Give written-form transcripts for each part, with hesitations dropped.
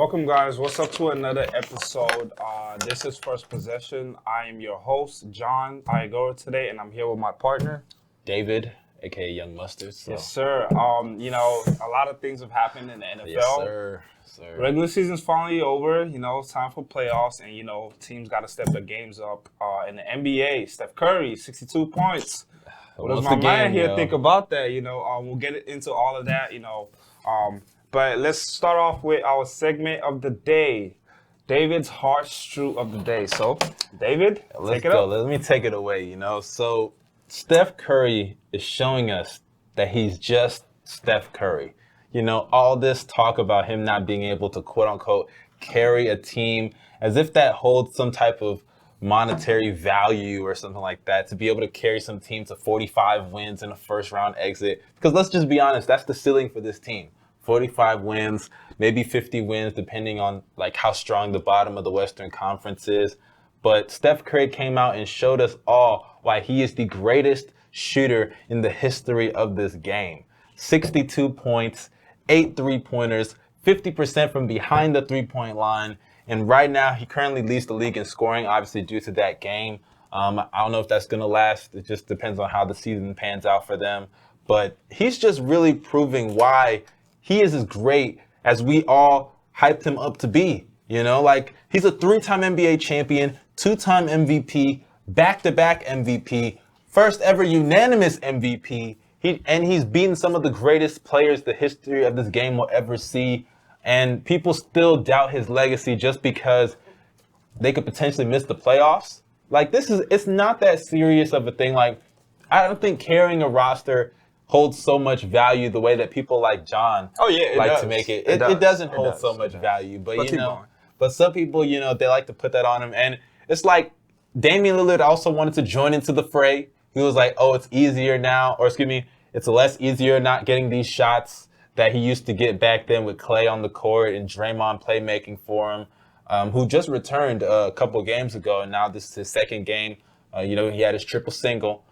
Welcome, guys. What's up to another episode? This is First Possession. I am your host, John Iagora today, and I'm here with my partner, David, aka Young Mustard. So. Yes, sir. A lot of things have happened in the NFL. Yes, sir. Regular season's finally over. It's time for playoffs, and teams got to step their games up. In the NBA, Steph Curry, 62 points. What does my man here think about that? We'll get into all of that. But let's start off with our segment of the day, David's harsh truth of the day. So, David, take it up. Let me take it away. So Steph Curry is showing us that he's just Steph Curry. All this talk about him not being able to quote unquote carry a team, as if that holds some type of monetary value or something like that, to be able to carry some team to 45 wins in a first round exit. Because let's just be honest, that's the ceiling for this team. 45 wins, maybe 50 wins, depending on how strong the bottom of the Western Conference is. But Steph Curry came out and showed us all why he is the greatest shooter in the history of this game. 62 points, 8 3-pointers, 50% from behind the three-point line. And right now, he currently leads the league in scoring, obviously due to that game. I don't know if that's going to last. It just depends on how the season pans out for them. But he's just really proving why he is as great as we all hyped him up to be. He's a 3-time NBA champion, 2-time MVP, back-to-back MVP, first ever unanimous MVP. He's beaten some of the greatest players the history of this game will ever see. And people still doubt his legacy just because they could potentially miss the playoffs. It's not that serious of a thing. I don't think carrying a roster holds so much value the way that people like John to make it. It doesn't hold so much value, but some people, they like to put that on him. And it's like Damian Lillard also wanted to join into the fray. He was like, it's easier now, it's less easier not getting these shots that he used to get back then with Klay on the court and Draymond playmaking for him, who just returned a couple of games ago, and now this is his second game. He had his triple single.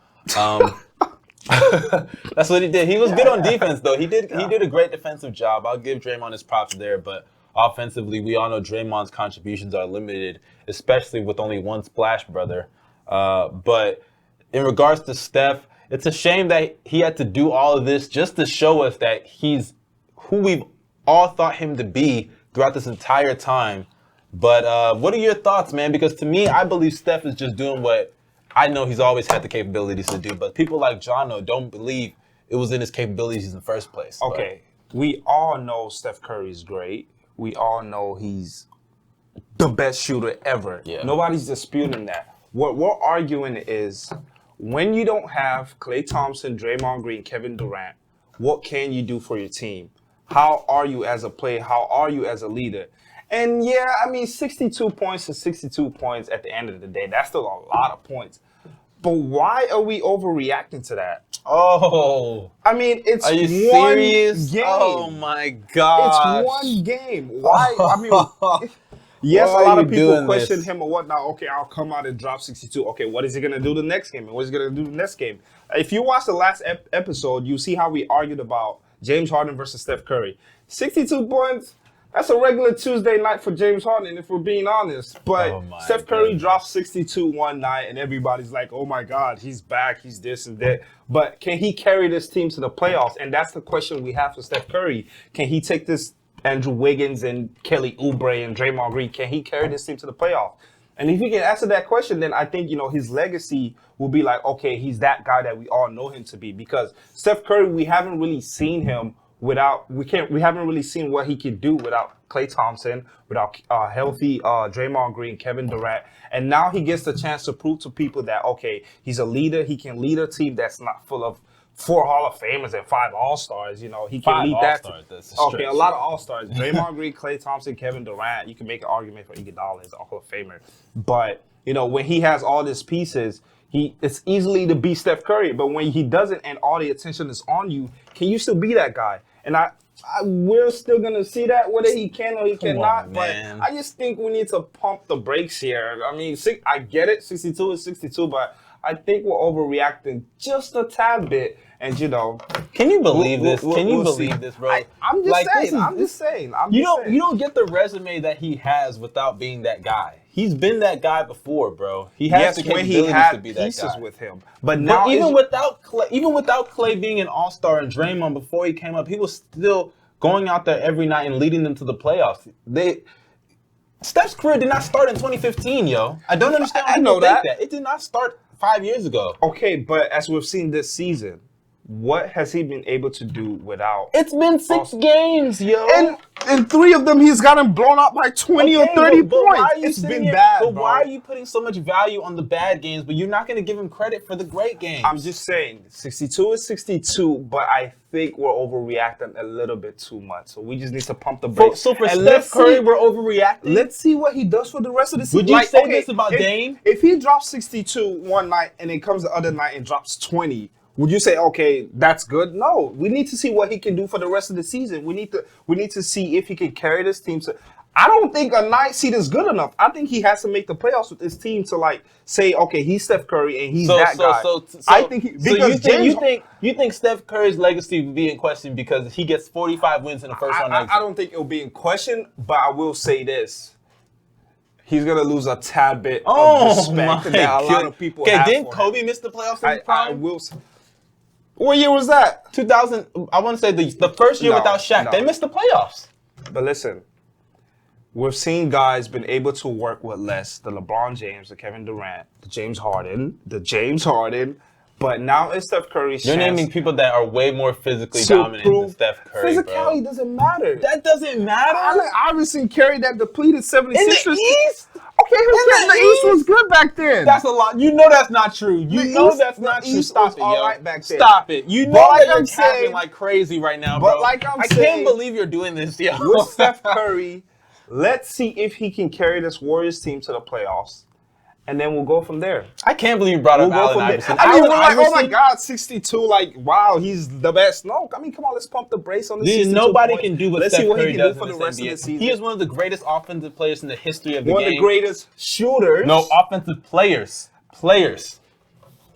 That's what he did. He was good on defense, though. He did a great defensive job. I'll give Draymond his props there, but offensively, we all know Draymond's contributions are limited, especially with only one splash brother. But in regards to Steph, it's a shame that he had to do all of this just to show us that he's who we've all thought him to be throughout this entire time. But what are your thoughts, man? Because to me, I believe Steph is just doing what I know he's always had the capabilities to do. But people like Jono don't believe it was in his capabilities in the first place. Okay, we all know Steph Curry's great. We all know he's the best shooter ever. Yeah. Nobody's disputing that. What we're arguing is, when you don't have Klay Thompson, Draymond Green, Kevin Durant, what can you do for your team? How are you as a player? How are you as a leader? And 62 points to 62 points at the end of the day, that's still a lot of points. But why are we overreacting to that? Oh. It's are you one serious? game. Oh, my God. It's one game. Why? Yes, a lot of people question him or whatnot. Okay, I'll come out and drop 62. Okay, what is he going to do the next game? And what is he going to do the next game? If you watch the last episode, you see how we argued about James Harden versus Steph Curry. 62 points, that's a regular Tuesday night for James Harden, if we're being honest. But Steph Curry dropped 62 one night, and everybody's like, oh, my God, he's back, he's this and that. But can he carry this team to the playoffs? And that's the question we have for Steph Curry. Can he take this Andrew Wiggins and Kelly Oubre and Draymond Green, can he carry this team to the playoffs? And if he can answer that question, then I think, his legacy will be like, okay, he's that guy that we all know him to be. Because Steph Curry, we haven't really seen him we haven't really seen what he can do without Klay Thompson, without healthy Draymond Green, Kevin Durant. And now he gets the chance to prove to people that, okay, he's a leader. He can lead a team that's not full of 4 Hall of Famers and 5 All-Stars. He can lead that. Okay, a lot of All-Stars. Draymond Green, Klay Thompson, Kevin Durant. You can make an argument for Iguodala as a Hall of Famer. But, when he has all these pieces, it's easily to beat Steph Curry. But when he doesn't and all the attention is on you, can you still be that guy? And we're still going to see that, whether he can or he cannot. But I just think we need to pump the brakes here. I get it. 62 is 62, but I think we're overreacting just a tad bit. And, Can you believe this? Can you believe this, bro? I'm just saying. I'm just saying. You don't get the resume that he has without being that guy. He's been that guy before, bro. He has the capabilities to be that guy. Pieces with him, but now even without Clay being an all-star and Draymond before he came up, he was still going out there every night and leading them to the playoffs. Steph's career did not start in 2015, yo. I don't understand why people think that. It did not start 5 years ago. Okay, but as we've seen this season, what has he been able to do without? It's been 6 games, yo. And in 3 of them, he's gotten blown out by 20 or 30 points. It's been bad, But why are you putting so much value on the bad games, but you're not going to give him credit for the great games? I'm just saying, 62 is 62, but I think we're overreacting a little bit too much. So we just need to pump the brakes. So for Steph Curry, we're overreacting? Let's see what he does for the rest of the season. Would you say this about Dame? If he drops 62 one night and then comes the other night and drops 20, would you say, okay, that's good? No, we need to see what he can do for the rest of the season. We need to see if he can carry this team. I don't think a 9 seed is good enough. I think he has to make the playoffs with his team to say, okay, he's Steph Curry and he's that guy. I think you think Steph Curry's legacy will be in question because he gets 45 wins in the first round. I don't think it'll be in question, but I will say this. He's going to lose a tad bit of respect that a lot of people have. Okay, didn't Kobe miss the playoffs in his prime? I will say. What year was that? 2000. I want to say the first year without Shaq. No. They missed the playoffs. But listen, we've seen guys been able to work with less. The LeBron James, the Kevin Durant, the James Harden. But now it's Steph Curry's chance. You're naming people that are way more physically dominant than Steph Curry, Physicality doesn't matter. That doesn't matter? Obviously, Curry that depleted 76ers. In the East? Okay, the East was good back then. That's a lot. You know that's not true. You know that's not true. Stop it, yo. All right back then. Stop it. You know that you're capping like crazy right now, bro. But like I can't believe you're doing this, yo. With Steph Curry, let's see if he can carry this Warriors team to the playoffs. And then we'll go from there. I can't believe you brought up Allen Iverson. I mean, we're like, oh my God, 62, wow, he's the best. No, I mean, come on, let's pump the brakes on this. Nobody can do what Steph Curry does for the rest of the season. He is one of the greatest offensive players in the history of the game. One of the greatest shooters. No, offensive players.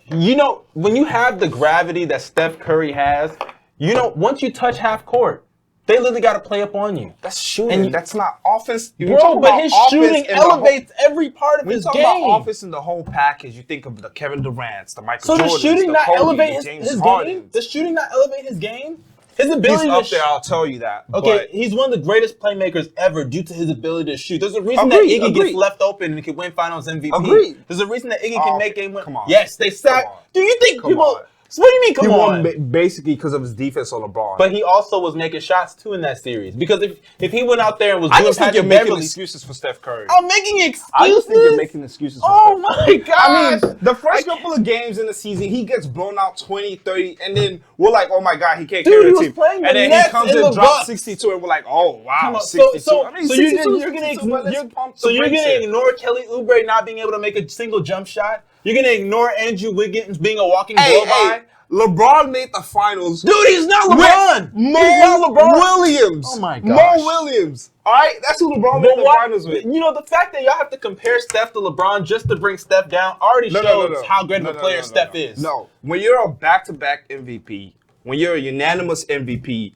You know, when you have the gravity that Steph Curry has, once you touch half court, they literally got to play up on you. That's shooting. That's not offense. Bro, but his shooting elevates every part of his game. When you talk about offense in the whole package, you think of the Kevin Durant's, the Michael Jordans, the shooting not elevate his Harden. game? Does shooting not elevate his game? His ability he's up there, I'll tell you that. Okay, he's one of the greatest playmakers ever due to his ability to shoot. There's a reason that Iggy gets left open and can win Finals MVP. Agreed. There's a reason that Iggy can make game win. Come on. Yes, they sack. Do you think people... So what do you mean, come on? He won basically because of his defense on LeBron. But he also was making shots, too, in that series. Because if he went out there and was doing Patrick Beverley... excuses for Steph Curry. I'm making excuses? I just think you're making excuses for Steph Curry. My God. I mean, the first couple of games in the season, he gets blown out 20, 30, and then we're like, oh, my God, he can't carry the team. And then he comes and drops 62, and we're like, oh, wow, 62. So you're going to ignore Kelly Oubre not being able to make a single jump shot? You're going to ignore Andrew Wiggins being a walking blow-by? LeBron made the finals. Dude, he's not LeBron. Mo Williams. Oh, my Mo gosh. Williams. All right? That's who LeBron made the finals with. You know, the fact that y'all have to compare Steph to LeBron just to bring Steph down already shows how great of a player Steph is. No. When you're a back-to-back MVP, when you're a unanimous MVP,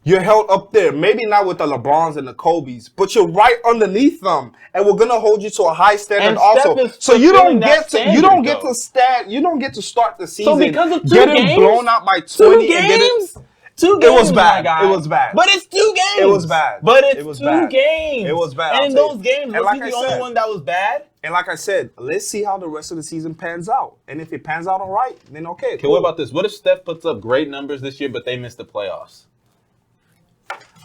you're held up there. Maybe not with the LeBrons and the Kobes, but you're right underneath them, and we're gonna hold you to a high standard also. So you don't get to start the season. So because of getting blown out by 20 2 games. It was bad. It was bad. But it's 2 games. It was bad. But it's 2 games. It was bad. And in those games, was he the only one that was bad? And like I said, let's see how the rest of the season pans out. And if it pans out all right, then okay. Okay, what about this? What if Steph puts up great numbers this year, but they miss the playoffs?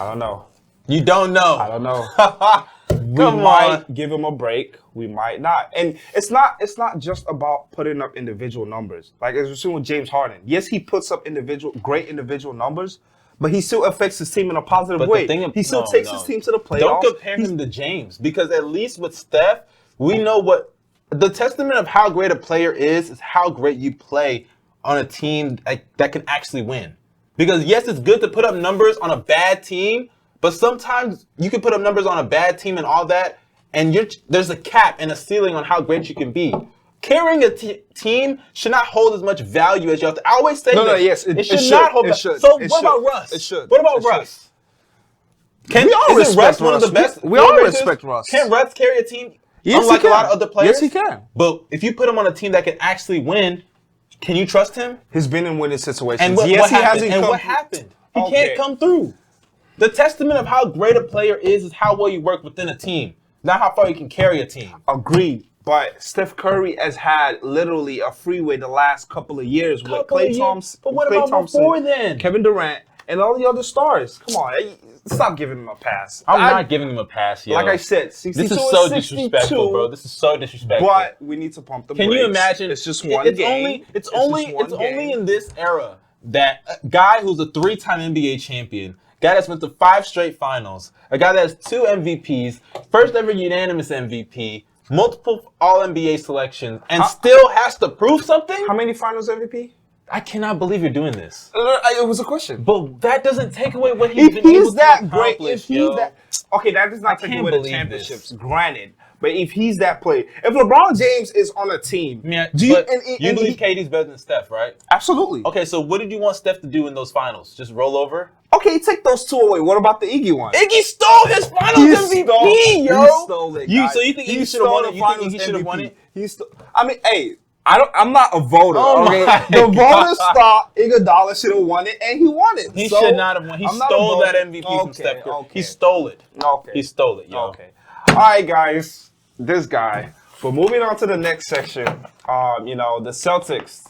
I don't know. You don't know. I don't know. We might give him a break. We might not. And it's not just about putting up individual numbers. Like as we're seeing with James Harden. Yes, he puts up great individual numbers, but he still affects his team in a positive way. He still takes his team to the playoffs. Don't compare him to James, because at least with Steph, we know what the testament of how great a player is how great you play on a team that can actually win. Because yes, it's good to put up numbers on a bad team, but sometimes you can put up numbers on a bad team and all that, and there's a cap and a ceiling on how great you can be. Carrying a team should not hold as much value as you have to. I always say it should not hold. So what about Russ? It should. What about Russ? Isn't Russ one of the best? We all respect Russ. Can Russ carry a team? Yes, unlike a lot of other players? Yes, he can. But if you put him on a team that can actually win, can you trust him? He's been in winning situations. And what happened? He can't come through. The testament of how great a player is how well you work within a team, not how far you can carry a team. Agreed. But Steph Curry has had literally a freeway the last couple of years with Klay Thompson. But what about before then? Kevin Durant and all the other stars. Come on, stop giving him a pass. I'm not giving him a pass, yo. Like I said, 62 this is so disrespectful, bro. This is so disrespectful. But we need to pump the brakes. Can you imagine? It's just one game. It's only in this era that a guy who's a 3-time NBA champion, guy that's went to 5 straight finals, a guy that has 2 MVPs, first ever unanimous MVP, multiple All-NBA selections, and still has to prove something? How many finals MVP? I cannot believe you're doing this. It was a question. But that doesn't take away what he's been able to accomplish, okay, that does not take away the championships, granted. But if he's that player, if LeBron James is on a team, you believe KD's better than Steph, right? Absolutely. Okay, so what did you want Steph to do in those finals? Just roll over? Okay, take those 2 away. What about the Iggy one? Iggy stole his finals MVP, yo. He stole it. So you think Iggy should have won it? You think Iggy should have won it? I mean, hey. I'm not a voter. Okay? The voters thought Iguodala should have won it, and he won it. He should not have won. He stole that MVP from Steph Curry. He stole it. Okay. He stole it, yo. Okay. All right, guys. This guy. But moving on to the next section, the Celtics,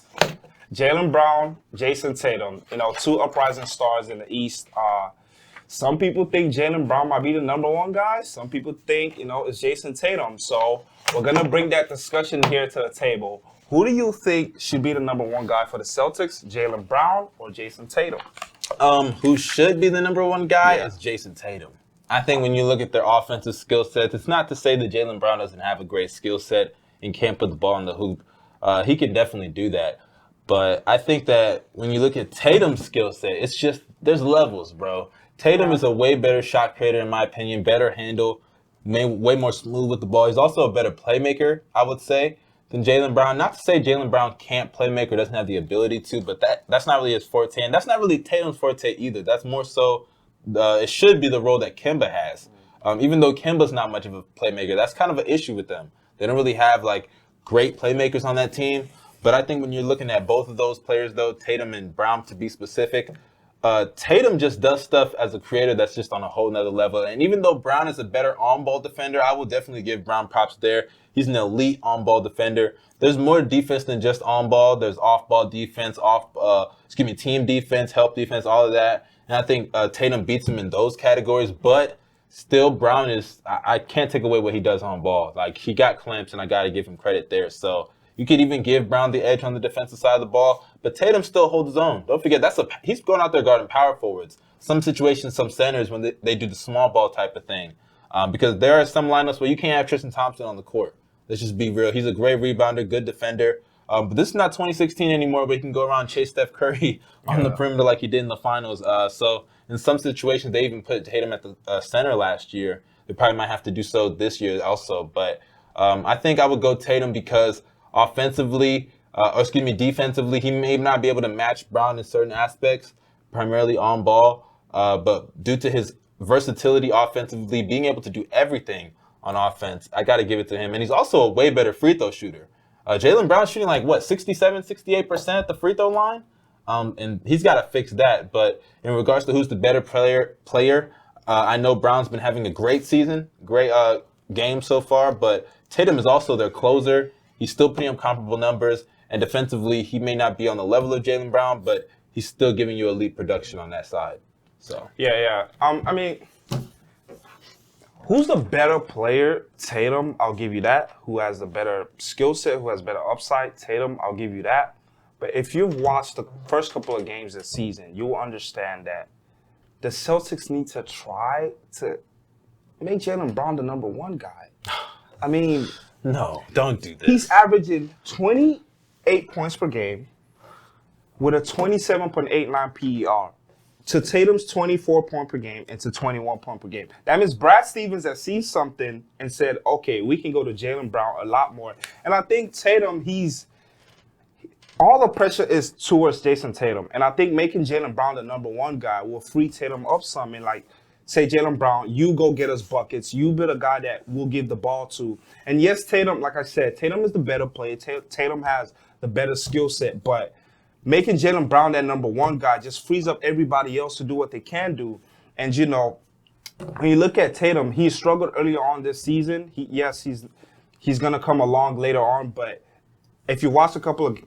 Jaylen Brown, Jason Tatum, 2 uprising stars in the East. Some people think Jaylen Brown might be the number 1 guy. Some people think, it's Jason Tatum. So we're going to bring that discussion here to the table. Who do you think should be the number 1 guy for the Celtics, Jaylen Brown or Jason Tatum? Who should be the number 1 guy is Jason Tatum. I think when you look at their offensive skill sets, it's not to say that Jaylen Brown doesn't have a great skill set and can't put the ball in the hoop. He can definitely do that. But I think that when you look at Tatum's skill set, it's just there's levels, bro. Tatum is a way better shot creator, in my opinion, better handle, way more smooth with the ball. He's also a better playmaker, I would say, than Jaylen Brown. Not to say Jaylen Brown can't play make or doesn't have the ability to, but that's not really his forte. And that's not really Tatum's forte either. That's more so it should be the role that Kemba has. Even though Kemba's not much of a playmaker, that's kind of an issue with them. They don't really have like great playmakers on that team. But I think when you're looking at both of those players, though, Tatum and Brown to be specific, Tatum just does stuff as a creator that's just on a whole nother level. And even though Brown is a better on-ball defender, I will definitely give Brown props there. He's an elite on-ball defender. There's more defense than just on-ball. There's off-ball defense, team defense, help defense, all of that. And I think Tatum beats him in those categories. But still, Brown is, I can't take away what he does on ball. Like, he got clamps, and I got to give him credit there. So you could even give Brown the edge on the defensive side of the ball, but Tatum still holds his own. Don't forget, he's going out there guarding power forwards. Some situations, some centers, when they do the small ball type of thing. Because there are some lineups where you can't have Tristan Thompson on the court. Let's just be real. He's a great rebounder, good defender. But this is not 2016 anymore where he can go around and chase Steph Curry on the perimeter like he did in the finals. So in some situations, they even put Tatum at the center last year. They probably might have to do so this year also. But I think I would go Tatum because defensively, he may not be able to match Brown in certain aspects, primarily on ball. But due to his versatility offensively, being able to do everything on offense, I got to give it to him. And he's also a way better free throw shooter. Jaylen Brown's shooting 67, 68% at the free throw line. And he's got to fix that. But in regards to who's the better player, I know Brown's been having a great season, great game so far. But Tatum is also their closer. He's still putting up comparable numbers. And defensively, he may not be on the level of Jaylen Brown, but he's still giving you elite production on that side. So yeah. I mean, who's the better player? Tatum, I'll give you that. Who has the better skill set, who has better upside? Tatum, I'll give you that. But if you've watched the first couple of games this season, you will understand that the Celtics need to try to make Jaylen Brown the number 1 guy. I mean, no, don't do this. He's averaging 28 points per game with a 27.89 PER. to Tatum's 24-point per game and to 21-point per game. That means Brad Stevens has seen something and said, okay, we can go to Jaylen Brown a lot more. And I think Tatum, all the pressure is towards Jason Tatum. And I think making Jaylen Brown the number one guy will free Tatum up some and say, Jaylen Brown, you go get us buckets. You be the guy that we'll give the ball to. And yes, Tatum, like I said, Tatum is the better player. Tatum has the better skill set. But making Jaylen Brown that number one guy just frees up everybody else to do what they can do. And, when you look at Tatum, he struggled earlier on this season. He's going to come along later on. But if you watch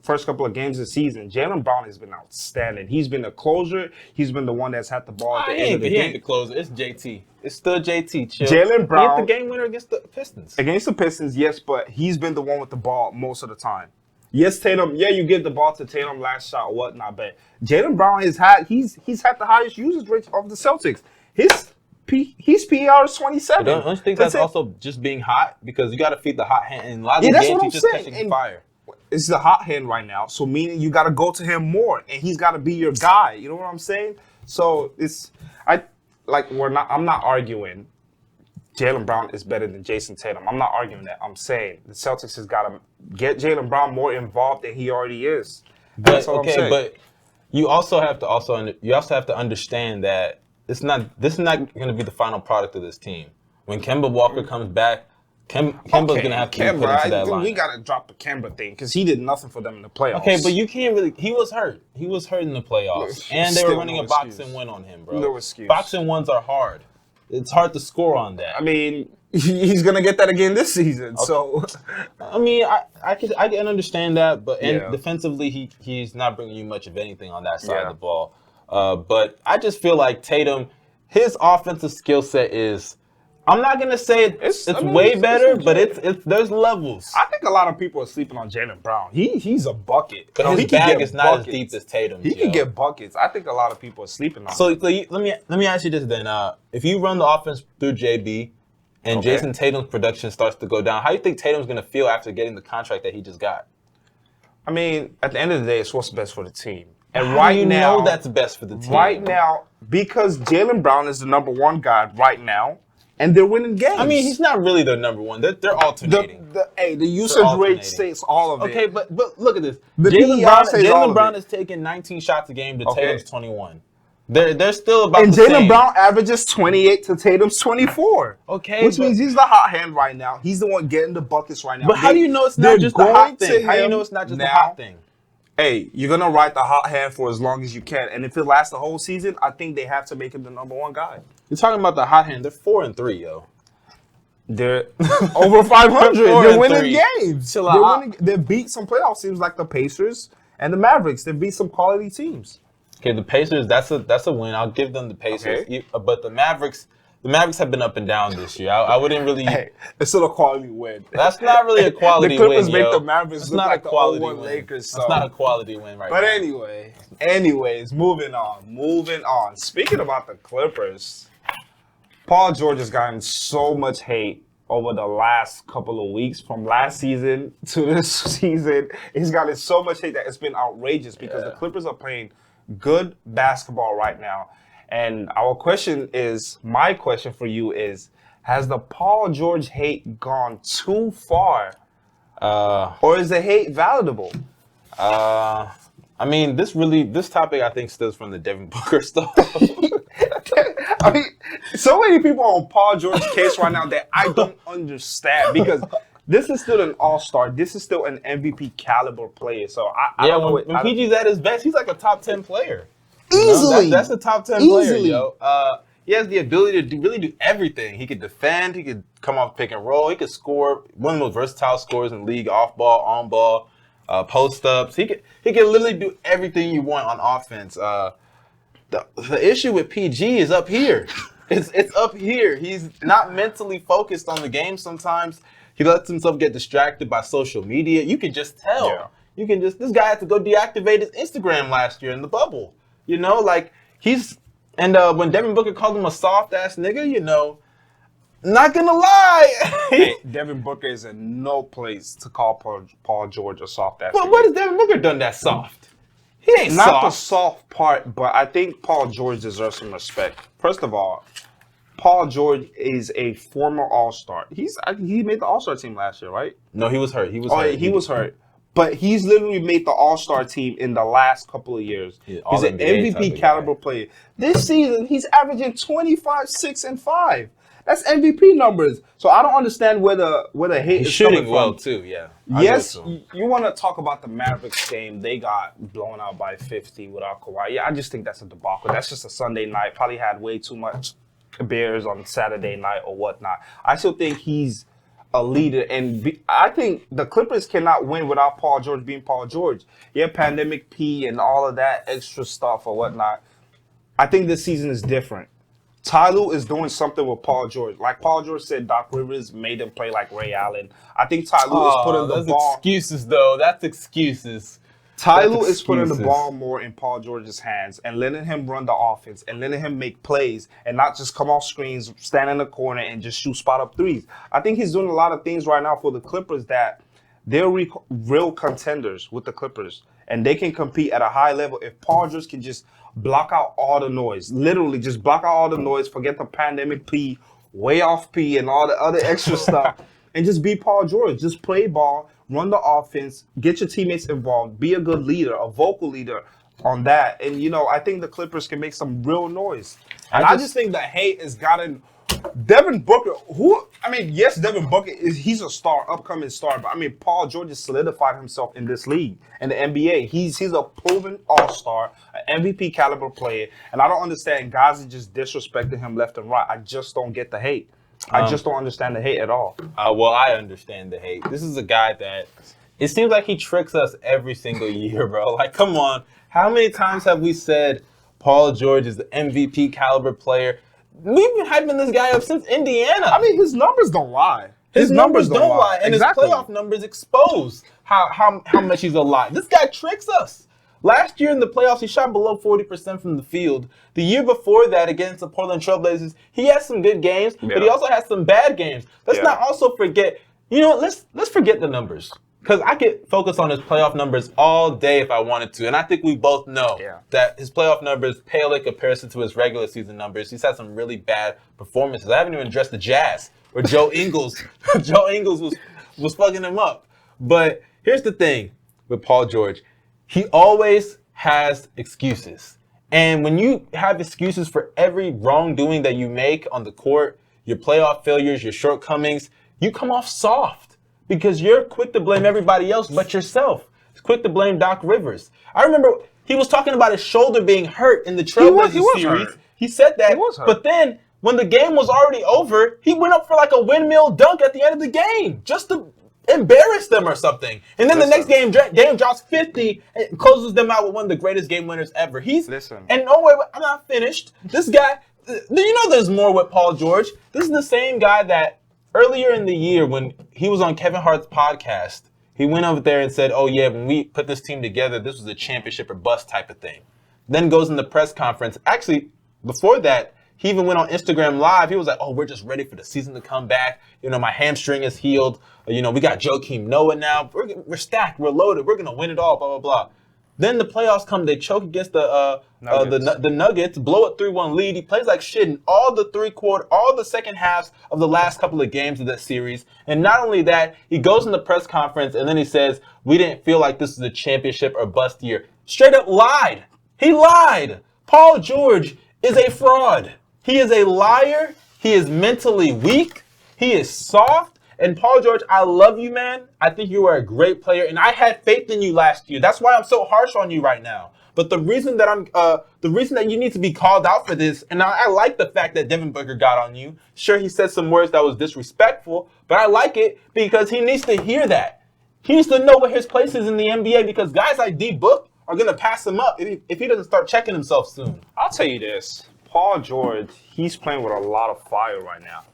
first couple of games this season, Jaylen Brown has been outstanding. He's been the closer. He's been the one that's had the ball at the end of the game. He ain't the closer. It's JT. It's still JT. Chill. Jaylen Brown. He hit the game winner against the Pistons. Against the Pistons, yes, but he's been the one with the ball most of the time. Yes, Tatum. Yeah, you give the ball to Tatum last shot or whatnot, but Jaylen Brown he's had the highest usage rate of the Celtics. His PER is 27. Don't you think that's also just being hot? Because you got to feed the hot hand. In a lot of these games, he's just catching fire. It's the hot hand right now, so meaning you got to go to him more, and he's got to be your guy. You know what I'm saying? So I'm not arguing Jaylen Brown is better than Jason Tatum. I'm not arguing that. I'm saying the Celtics has got to get Jaylen Brown more involved than he already is. That's what I'm saying. But you also have to understand that this is not going to be the final product of this team. When Kemba Walker comes back, Kemba's going to have to be put into that line. We got to drop the Kemba thing because he did nothing for them in the playoffs. Okay, but you can't really – he was hurt. He was hurt in the playoffs. And they were running a box and win on him, bro. No excuse. Box and ones are hard. It's hard to score on that. I mean, he's going to get that again this season. Okay. So, I mean, I can understand that, but defensively, he's not bringing you much of anything on that side of the ball. But I just feel like Tatum, his offensive skill set is, I'm not gonna say it's way better, but it's there's levels. I think a lot of people are sleeping on Jaylen Brown. He's a bucket, but his bag is not as deep as Tatum's. He can get buckets. I think a lot of people are sleeping on. So let me ask you this then: if you run the offense through JB, and Jason Tatum's production starts to go down, how do you think Tatum's gonna feel after getting the contract that he just got? I mean, at the end of the day, it's what's best for the team. And how do you know that's best for the team? Right now, because Jaylen Brown is the number one guy right now. And they're winning games. I mean, he's not really the number one. They're alternating. The usage rate states all of it. Okay, but look at this. Jaylen Brown is taking 19 shots a game to Tatum's 21. They're still about the same. And Jaylen Brown averages 28 to Tatum's 24. Okay. Which means he's the hot hand right now. He's the one getting the buckets right now. But how do you know it's not just the hot thing? How do you know it's not just the hot thing? Hey, you're going to ride the hot hand for as long as you can. And if it lasts the whole season, I think they have to make him the number one guy. You're talking about the hot hand. They're 4-3, yo. They're over 500. They're winning games. They beat some playoff teams like the Pacers and the Mavericks. They beat some quality teams. Okay, the Pacers, that's a win. I'll give them the Pacers. Okay. But the Mavericks have been up and down this year. I wouldn't really. Hey, it's still a quality win. That's not really a quality win. The Clippers make the Mavericks look like the 0-1 Lakers. So. That's not a quality win right now. But anyways, moving on. Speaking about the Clippers, Paul George has gotten so much hate over the last couple of weeks, from last season to this season. He's gotten so much hate that it's been outrageous because the Clippers are playing good basketball right now. And my question for you is, has the Paul George hate gone too far? Or is the hate validable? I mean, this topic I think stems from the Devin Booker stuff. I mean, so many people are on Paul George's case right now that I don't understand, because this is still an all-star. This is still an MVP caliber player. So I don't know. When PG's at his best, he's like a top 10 player. Easily. That's a top 10 player, yo. He has the ability to really do everything. He could defend. He could come off pick and roll. He could score. One of the most versatile scorers in the league, off ball, on ball, post ups. He could literally do everything you want on offense. The issue with PG is up here. It's up here. He's not mentally focused on the game sometimes. He lets himself get distracted by social media. You can just tell. Yeah. This guy had to go deactivate his Instagram last year in the bubble. You know, like when Devin Booker called him a soft ass nigga, not gonna lie. Hey, Devin Booker is in no place to call Paul George a soft ass nigga. What has Devin Booker done that soft? He ain't not soft. the soft part, but I think Paul George deserves some respect. First of all, Paul George is a former All-Star. He made the All-Star team last year, right? No, he was hurt. He was hurt. He was hurt. But he's literally made the All-Star team in the last couple of years. Yeah, he's an All-NBA MVP caliber player. This season, he's averaging 25, 6, and 5. That's MVP numbers. So I don't understand where the hate is coming from. Shooting well, too, yeah. Yes, you want to talk about the Mavericks game. They got blown out by 50 without Kawhi. Yeah, I just think that's a debacle. That's just a Sunday night. Probably had way too much beers on Saturday night or whatnot. I still think he's a leader, and I think the Clippers cannot win without Paul George being Paul George. Yeah, pandemic P and all of that extra stuff or whatnot. I think this season is different. Ty Lue is doing something with Paul George. Like Paul George said, Doc Rivers made him play like Ray Allen. I think Ty Lue is putting the ball. Excuses, though. That's excuses. Ty Lue is putting the ball more in Paul George's hands and letting him run the offense and letting him make plays and not just come off screens, stand in the corner, and just shoot spot-up threes. I think he's doing a lot of things right now for the Clippers that they're real contenders with the Clippers, and they can compete at a high level if Paul George can just block out all the noise. Literally, just block out all the noise, forget the pandemic P, way off P, and all the other extra stuff, and just be Paul George. Just play ball, run the offense, get your teammates involved, be a good leader, a vocal leader on that. And, I think the Clippers can make some real noise. And I just think the hate has gotten Devin Booker, yes, Devin Booker, he's a star, upcoming star, but Paul George has solidified himself in this league, in the NBA. He's a proven all-star, an MVP caliber player, and I don't understand guys are just disrespecting him left and right. I just don't get the hate. I just don't understand the hate at all. Well, I understand the hate. This is a guy that it seems like he tricks us every single year, bro. Like, come on. How many times have we said Paul George is the MVP caliber player? We've been hyping this guy up since Indiana. His numbers don't lie. His numbers don't lie. And exactly. His playoff numbers expose how much he's a lie. This guy tricks us. Last year in the playoffs, he shot below 40% from the field. The year before that, against the Portland Trailblazers, he had some good games, but he also had some bad games. Let's not also forget, let's forget the numbers. Because I could focus on his playoff numbers all day if I wanted to. And I think we both know that his playoff numbers pale in comparison to his regular season numbers. He's had some really bad performances. I haven't even addressed the Jazz, where Joe Ingles was fucking him up. But here's the thing with Paul George. He always has excuses. And when you have excuses for every wrongdoing that you make on the court, your playoff failures, your shortcomings, you come off soft. Because you're quick to blame everybody else but yourself. He's quick to blame Doc Rivers. I remember he was talking about his shoulder being hurt in the Trailblazers series. Hurt. He said that. But then when the game was already over, he went up for like a windmill dunk at the end of the game just to embarrass them or something. And then the next game drops 50 and closes them out with one of the greatest game winners ever. And no way, I'm not finished. This guy, there's more with Paul George. This is the same guy that earlier in the year, when he was on Kevin Hart's podcast, he went over there and said, oh, yeah, when we put this team together, this was a championship or bust type of thing. Then goes in the press conference. Actually, before that, he even went on Instagram Live. He was like, oh, we're just ready for the season to come back. My hamstring is healed. We got Joakim Noah now. We're stacked. We're loaded. We're going to win it all, blah, blah, blah. Then the playoffs come. They choke against the Nuggets, blow a 3-1 lead. He plays like shit in all the second halves of the last couple of games of that series. And not only that, he goes in the press conference and then he says, we didn't feel like this was a championship or bust year. Straight up lied. He lied. Paul George is a fraud. He is a liar. He is mentally weak. He is soft. And Paul George, I love you, man. I think you are a great player, and I had faith in you last year. That's why I'm so harsh on you right now. But the reason that you need to be called out for this, and I like the fact that Devin Booker got on you. Sure, he said some words that was disrespectful, but I like it because he needs to hear that. He needs to know what his place is in the NBA because guys like D Book are gonna pass him up if he doesn't start checking himself soon. I'll tell you this, Paul George, he's playing with a lot of fire right now.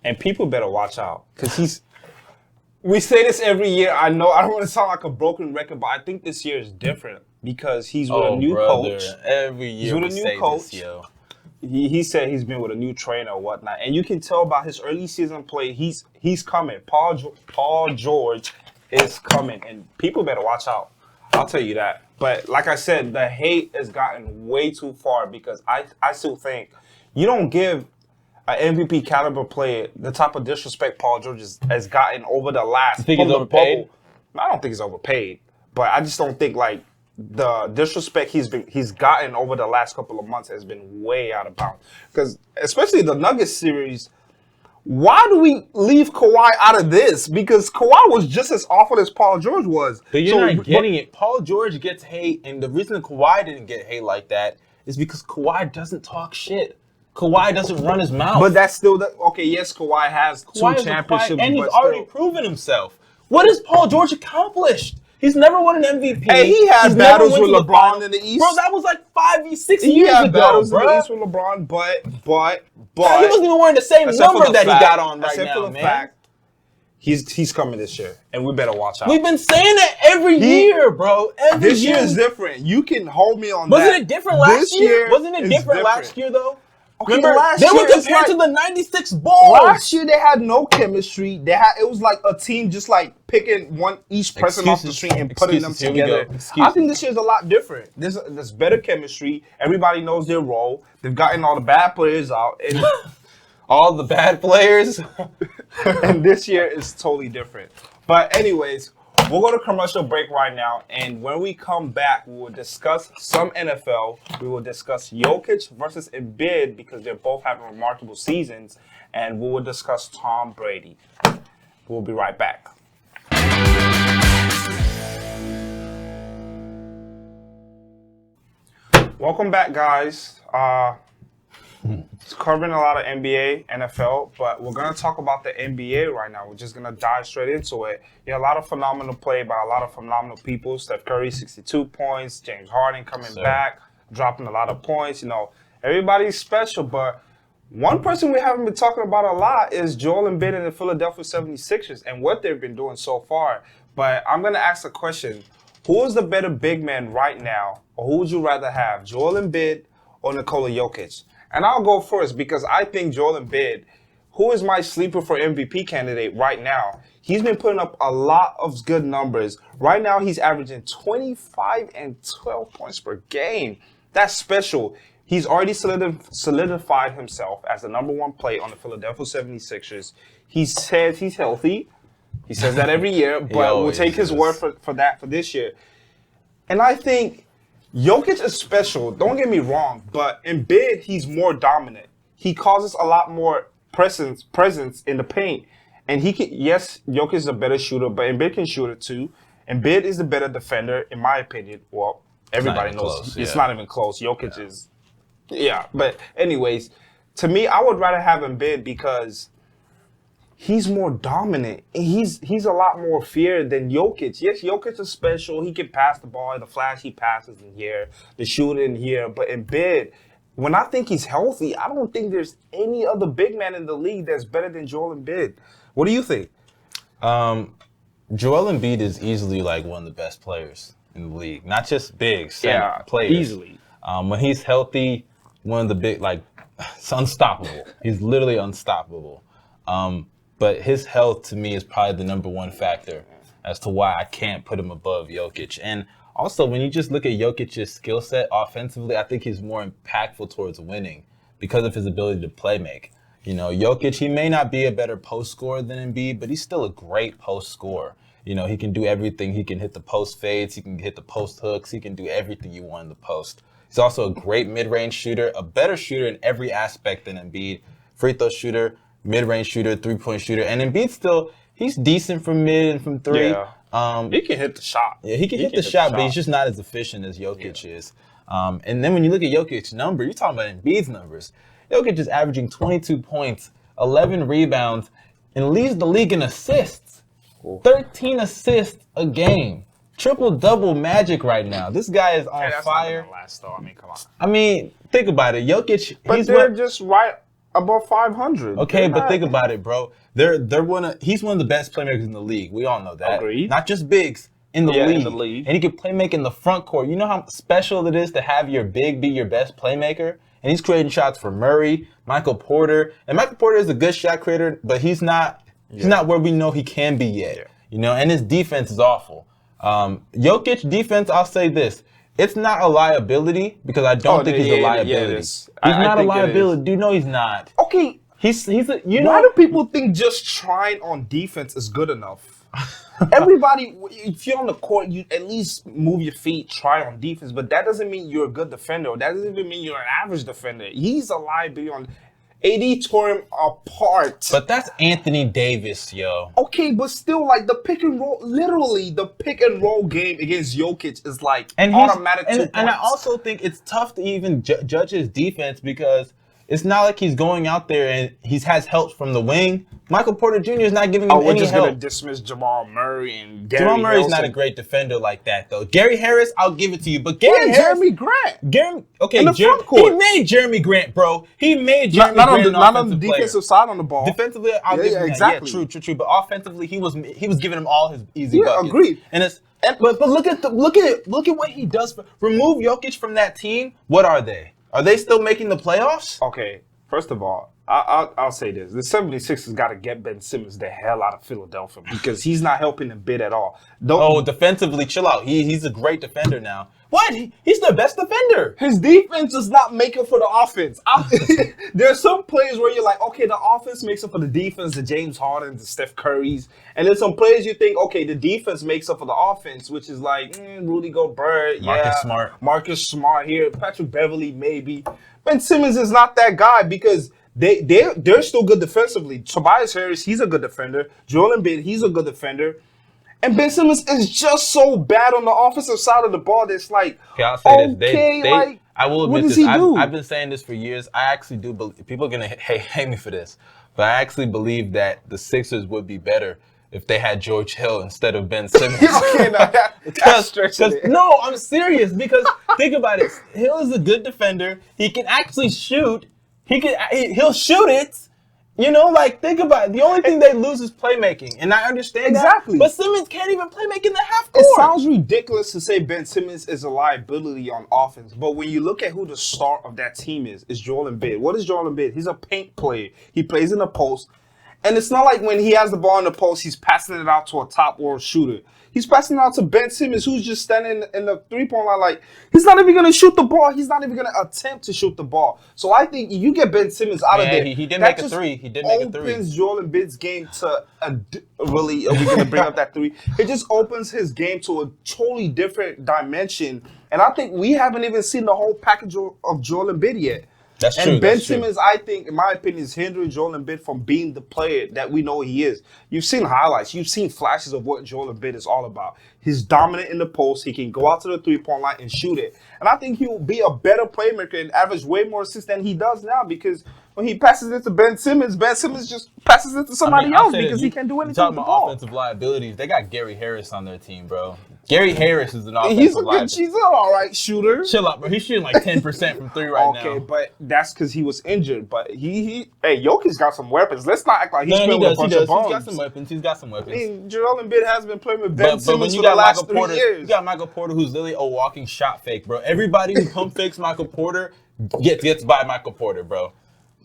And people better watch out because we say this every year. I know I don't want to sound like a broken record, but I think this year is different because he's with a new coach. Every year he's with a new coach. He said he's been with a new trainer or whatnot. And you can tell by his early season play, he's coming. Paul George is coming. And people better watch out. I'll tell you that. But like I said, the hate has gotten way too far because I still think you don't give an MVP caliber player the type of disrespect Paul George has gotten over the last. You think he's overpaid? I don't think he's overpaid, but I just don't think like the disrespect he's gotten over the last couple of months has been way out of bounds. Because especially the Nuggets series, why do we leave Kawhi out of this? Because Kawhi was just as awful as Paul George was. But you're not getting it. Paul George gets hate, and the reason Kawhi didn't get hate like that is because Kawhi doesn't talk shit. Kawhi doesn't run his mouth. But that's still okay. Yes, Kawhi has two championships, and he's already proven himself. What has Paul George accomplished? He's never won an MVP. Hey, he had battles with LeBron in the East. Bro, that was like 6 years ago. He had battles in the East with LeBron, but he wasn't even wearing the same number that he got on right now, for the man. Fact, he's coming this year, and we better watch out. We've been saying that every year, bro. This year is different. You can hold me on that. Wasn't it different last year? Wasn't it different last year, though? Okay, remember, they were compared to the '96 Bulls. Last year they had no chemistry. It was like a team just like picking each person off the street and putting them together. I think this year's a lot different. There's better chemistry. Everybody knows their role. They've gotten all the bad players out. And all the bad players. And this year is totally different. But anyways, we'll go to commercial break right now, and when we come back, we will discuss some NFL. We will discuss Jokic versus Embiid because they're both having remarkable seasons, and we will discuss Tom Brady. We'll be right back. Welcome back, guys. It's covering a lot of NBA, NFL, but we're going to talk about the NBA right now. We're just going to dive straight into it. Yeah, a lot of phenomenal play by a lot of phenomenal people. Steph Curry, 62 points. James Harden coming back, dropping a lot of points. You know, everybody's special, but one person we haven't been talking about a lot is Joel Embiid and the Philadelphia 76ers and what they've been doing so far. But I'm going to ask a question. Who is the better big man right now, or who would you rather have, Joel Embiid or Nikola Jokic? And I'll go first because I think Joel Embiid, who is my sleeper for MVP candidate right now, he's been putting up a lot of good numbers. Right now, he's averaging 25 and 12 points per game. That's special. He's already solidified himself as the number one player on the Philadelphia 76ers. He says he's healthy. He says that every year, but we'll take his word for that for this year. And I think Jokic is special, don't get me wrong, but Embiid, he's more dominant. He causes a lot more presence in the paint. And yes, Jokic is a better shooter, but Embiid can shoot it too. Embiid is the better defender, in my opinion. Well, everybody knows it's not even close. Jokic is, but anyways, to me, I would rather have Embiid because he's more dominant. He's a lot more feared than Jokic. Yes, Jokic is special. He can pass the ball, the flashy passes in here, the shooting in here. But Embiid, when I think he's healthy, I don't think there's any other big man in the league that's better than Joel Embiid. What do you think? Joel Embiid is easily like one of the best players in the league. Not just big, players. Easily. When he's healthy, one of the big, it's unstoppable. He's literally unstoppable. But his health, to me, is probably the number one factor as to why I can't put him above Jokic. And also, when you just look at Jokic's skill set offensively, I think he's more impactful towards winning because of his ability to play make. You know, Jokic, he may not be a better post scorer than Embiid, but he's still a great post scorer. You know, he can do everything. He can hit the post fades. He can hit the post hooks. He can do everything you want in the post. He's also a great mid-range shooter, a better shooter in every aspect than Embiid. Free throw shooter, mid-range shooter, three-point shooter. And Embiid still, he's decent from mid and from three. Yeah. He can hit the shot. Yeah, he can hit the shot, but he's just not as efficient as Jokic is. And then when you look at Jokic's number, you're talking about Embiid's numbers. Jokic is averaging 22 points, 11 rebounds, and leads the league in assists. 13 assists a game. Triple-double magic right now. This guy is on fire. Not last, though. I mean, come on. I mean, think about it. Jokic, but they're just right above 500. Okay, but think about it, bro. He's one of the best playmakers in the league. We all know that. Agreed. Not just bigs, in the league. In the league. And he can play make in the front court. You know how special it is to have your big be your best playmaker? And he's creating shots for Murray, Michael Porter. And Michael Porter is a good shot creator, but he's not where we know he can be yet. Yeah. You know, and his defense is awful. Jokic defense, I'll say this. It's not a liability because I don't think he's a liability. He's not a liability. Dude, no, he's not. Okay. He's a, Why do people think just trying on defense is good enough? Everybody, if you're on the court, you at least move your feet, try on defense, but that doesn't mean you're a good defender. That doesn't even mean you're an average defender. He's a liability on. AD tore him apart. But that's Anthony Davis, yo. Okay, but still, like, the pick and roll, literally, the pick and roll game against Jokic is like automatic 2 points. And I also think it's tough to even judge his defense because it's not like he's going out there and he has help from the wing. Michael Porter Jr. is not giving him any help. We're just going to dismiss Jamal Murray and Gary Jamal Murray's Harris. not a great defender like that, though. Gary Harris, I'll give it to you. But Gary Harris, Jeremy Grant. He made Jeremy Grant, bro. He made Jeremy Grant not on the defensive side on the ball. Defensively, I'll give him exactly. that. Yeah, true. But offensively, he was giving him all his easy buckets. Agreed. But look at what he does. Remove Jokic from that team. What are they? Are they still making the playoffs? Okay. First of all, I'll say this. The 76ers got to get Ben Simmons the hell out of Philadelphia because he's not helping Embiid at all. Defensively, chill out. He's a great defender now. What? He's the best defender. His defense is not making for the offense. There are some players where you're like, okay, the offense makes up for the defense, the James Hardens, the Steph Currys. And then some players you think, okay, the defense makes up for the offense, which is like Rudy Gobert, Marcus Smart here, Patrick Beverly maybe. Ben Simmons is not that guy because they're still good defensively. Tobias Harris, he's a good defender. Joel Embiid, he's a good defender. And Ben Simmons is just so bad on the offensive side of the ball that's like, I'll say this. I will admit this. I've been saying this for years. I actually do believe, people are going to hate me for this, but I actually believe that the Sixers would be better if they had George Hill instead of Ben Simmons. No, I'm serious because think about it. Hill is a good defender. He can actually shoot. He'll shoot it. Think about it. The only thing they lose is playmaking, and I understand exactly. That. But Simmons can't even play making the half court. It sounds ridiculous to say Ben Simmons is a liability on offense, but when you look at who the star of that team is Joel Embiid. What is Joel Embiid? He's a paint player. He plays in the post, and it's not like when he has the ball in the post, he's passing it out to a top world shooter. He's passing it out to Ben Simmons, who's just standing in the three-point line like, he's not even going to shoot the ball. He's not even going to attempt to shoot the ball. So I think you get Ben Simmons out of there. He did make a three. Opens Joel Embiid's game to really, are we going to bring up that three? It just opens his game to a totally different dimension. And I think we haven't even seen the whole package of Joel Embiid yet. That's true. And Ben Simmons, I think, in my opinion, is hindering Joel Embiid from being the player that we know he is. You've seen highlights. You've seen flashes of what Joel Embiid is all about. He's dominant in the post. He can go out to the three-point line and shoot it. And I think he will be a better playmaker and average way more assists than he does now because when he passes it to Ben Simmons just passes it to somebody else because he can't do anything with the ball. Talking about offensive liabilities, they got Gary Harris on their team, bro. Gary Harris is an offensive liability. He's an all right shooter. Chill out, bro. He's shooting like 10% from three now. Okay, but that's because he was injured. But Jokic's got some weapons. Let's not act like he's playing with a bunch of bums. He's got some weapons. I mean, Joel Embiid has been playing with Ben Simmons for the last 3 years. You got Michael Porter, who's literally a walking shot fake, bro. Everybody who pump fakes Michael Porter gets by Michael Porter, bro.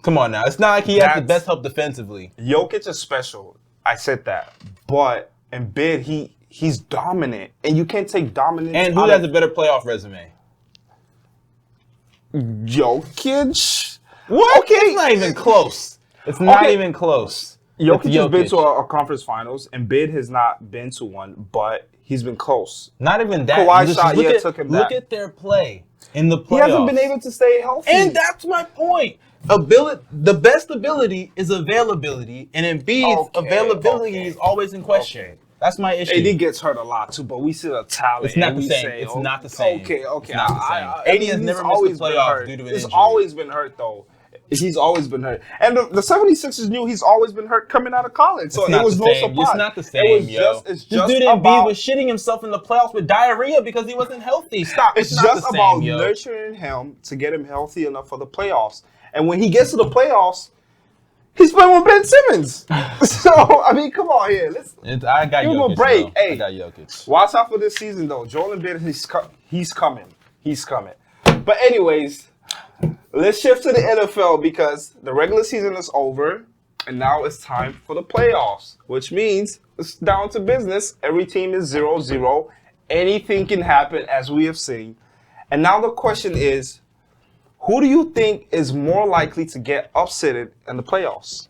Come on now. It's not like he has the best help defensively. Jokic is special. I said that. But Embiid, he's dominant. And you can't take dominance. And who has a better playoff resume? Jokic? What? Okay. It's not even close. It's not even close. Jokic has been to a conference finals. Embiid has not been to one, but he's been close. Not even that. Kawhi shot, took him back. Look at their play in the playoffs. He hasn't been able to stay healthy. And that's my point. The best ability is availability, and Embiid's availability is always in question. Okay. That's my issue. AD gets hurt a lot too, but we see the talent. It's not the same. It's not the same. Okay. It's not the same. AD has never missed the playoffs due to an injury. He's always been hurt though. He's always been hurt. And the 76ers knew he's always been hurt coming out of college. So it was no surprise. It's not the same, This dude Embiid was shitting himself in the playoffs with diarrhea because he wasn't healthy. Stop. It's just about nurturing him to get him healthy enough for the playoffs. And when he gets to the playoffs, he's playing with Ben Simmons. So, I mean, come on here. I got give Jokic, him a break. Hey, I got Jokic. Watch out for this season, though. Joel Embiid, he's coming. He's coming. But anyways, let's shift to the NFL because the regular season is over, and now it's time for the playoffs, which means it's down to business. Every team is 0-0, anything can happen, as we have seen. And now the question is, who do you think is more likely to get upsetted in the playoffs?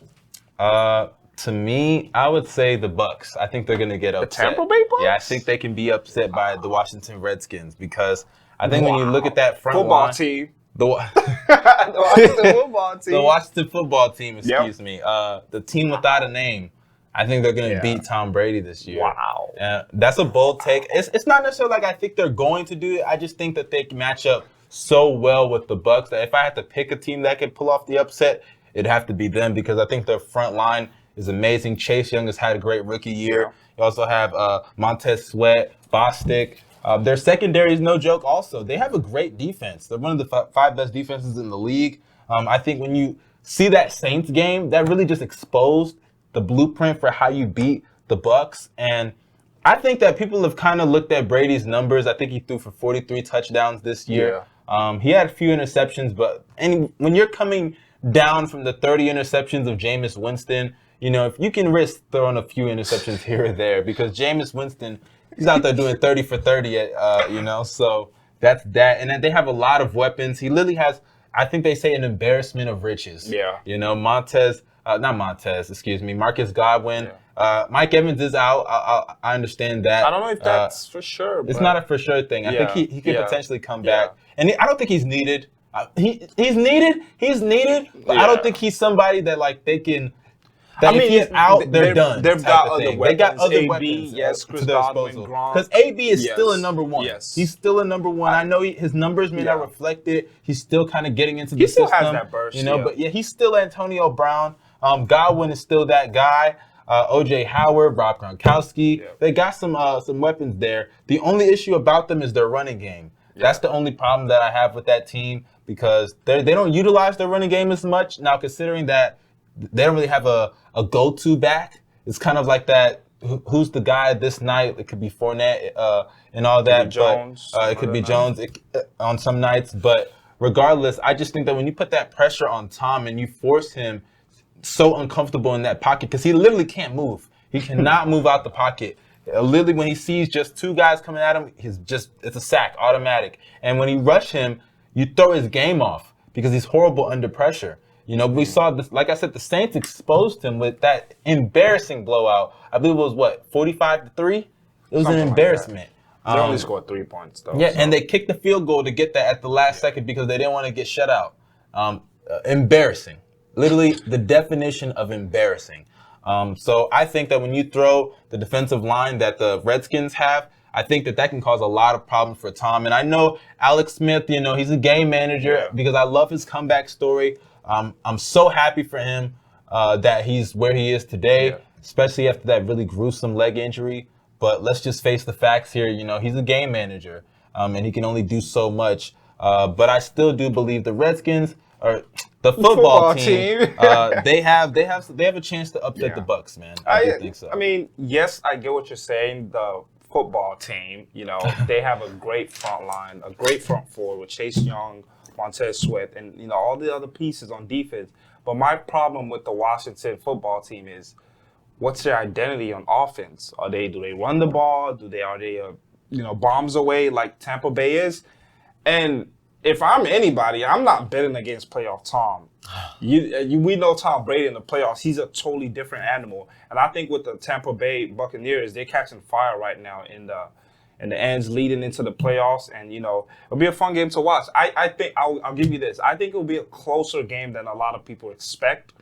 To me, I would say the Bucs. I think they're going to get upset. The Tampa Bay Bucs? Yeah, I think they can be upset by the Washington Redskins because I think when you look at that front football line, team. the Washington football team. The Washington football team, excuse me. The team without a name. I think they're going to beat Tom Brady this year. Wow. That's a bold take. It's not necessarily like I think they're going to do it. I just think that they can match up so well with the Bucs that if I had to pick a team that could pull off the upset, it'd have to be them because I think their front line is amazing. Chase Young has had a great rookie year. Yeah. You also have Montez Sweat, Bostic. Their secondary is no joke also. They have a great defense. They're one of the 5 best defenses in the league. I think when you see that Saints game, that really just exposed the blueprint for how you beat the Bucs. And I think that people have kind of looked at Brady's numbers. I think he threw for 43 touchdowns this year. Yeah. He had a few interceptions, but when you're coming down from the 30 interceptions of Jameis Winston, if you can risk throwing a few interceptions here or there, because Jameis Winston, he's out there doing 30 for 30, so that's that. And then they have a lot of weapons. He literally has, I think they say, an embarrassment of riches. Yeah. Marcus Godwin. Yeah. Mike Evans is out. I understand that. I don't know if that's for sure. It's not a for sure thing. I think he could potentially come back. And I don't think he's needed. He's needed, but I don't think he's somebody that they can. If he's out, they're done. They've got other weapons. They got other AB, weapons. Yes, Chris Godwin, Gronk. Because AB is still a number one. Yes. He's still a number one. I know his numbers may not reflect it. He's still kind of getting into the system. He still has that burst. But he's still Antonio Brown. Godwin is still that guy. O.J. Howard, Rob Gronkowski. They got some weapons there. The only issue about them is their running game. That's the only problem that I have with that team because they don't utilize their running game as much. Now, considering that they don't really have a go-to back, it's kind of like that, who's the guy this night? It could be Fournette and all that. Jones. It could be Jones on some nights. But regardless, I just think that when you put that pressure on Tom and you force him so uncomfortable in that pocket, because he literally can't move. He cannot move out the pocket. Literally, when he sees just 2 guys coming at him, it's a sack, automatic. And when you rush him, you throw his game off because he's horrible under pressure. We saw this, like I said, the Saints exposed him with that embarrassing blowout. I believe it was 45-3? It was an embarrassment. They only scored 3 points, though. Yeah, and they kicked the field goal to get that at the last second because they didn't want to get shut out. Embarrassing. Literally the definition of embarrassing. So I think that when you throw the defensive line that the Redskins have, I think that can cause a lot of problems for Tom. And I know Alex Smith, he's a game manager because I love his comeback story. I'm so happy for him that he's where he is today, especially after that really gruesome leg injury. But let's just face the facts here. He's a game manager, and he can only do so much. But I still do believe the Redskins are the football team. They have a chance to upset the Bucs, man. I do think so. I mean, yes, I get what you're saying. The football team, they have a great front line, a great front four with Chase Young, Montez Sweat, and all the other pieces on defense. But my problem with the Washington football team is, what's their identity on offense? Do they run the ball? Are they bombs away like Tampa Bay is? And if I'm anybody, I'm not betting against playoff Tom. We know Tom Brady in the playoffs. He's a totally different animal. And I think with the Tampa Bay Buccaneers, they're catching fire right now in the ends leading into the playoffs. And, it'll be a fun game to watch. I think I'll give you this. I think it'll be a closer game than a lot of people expect.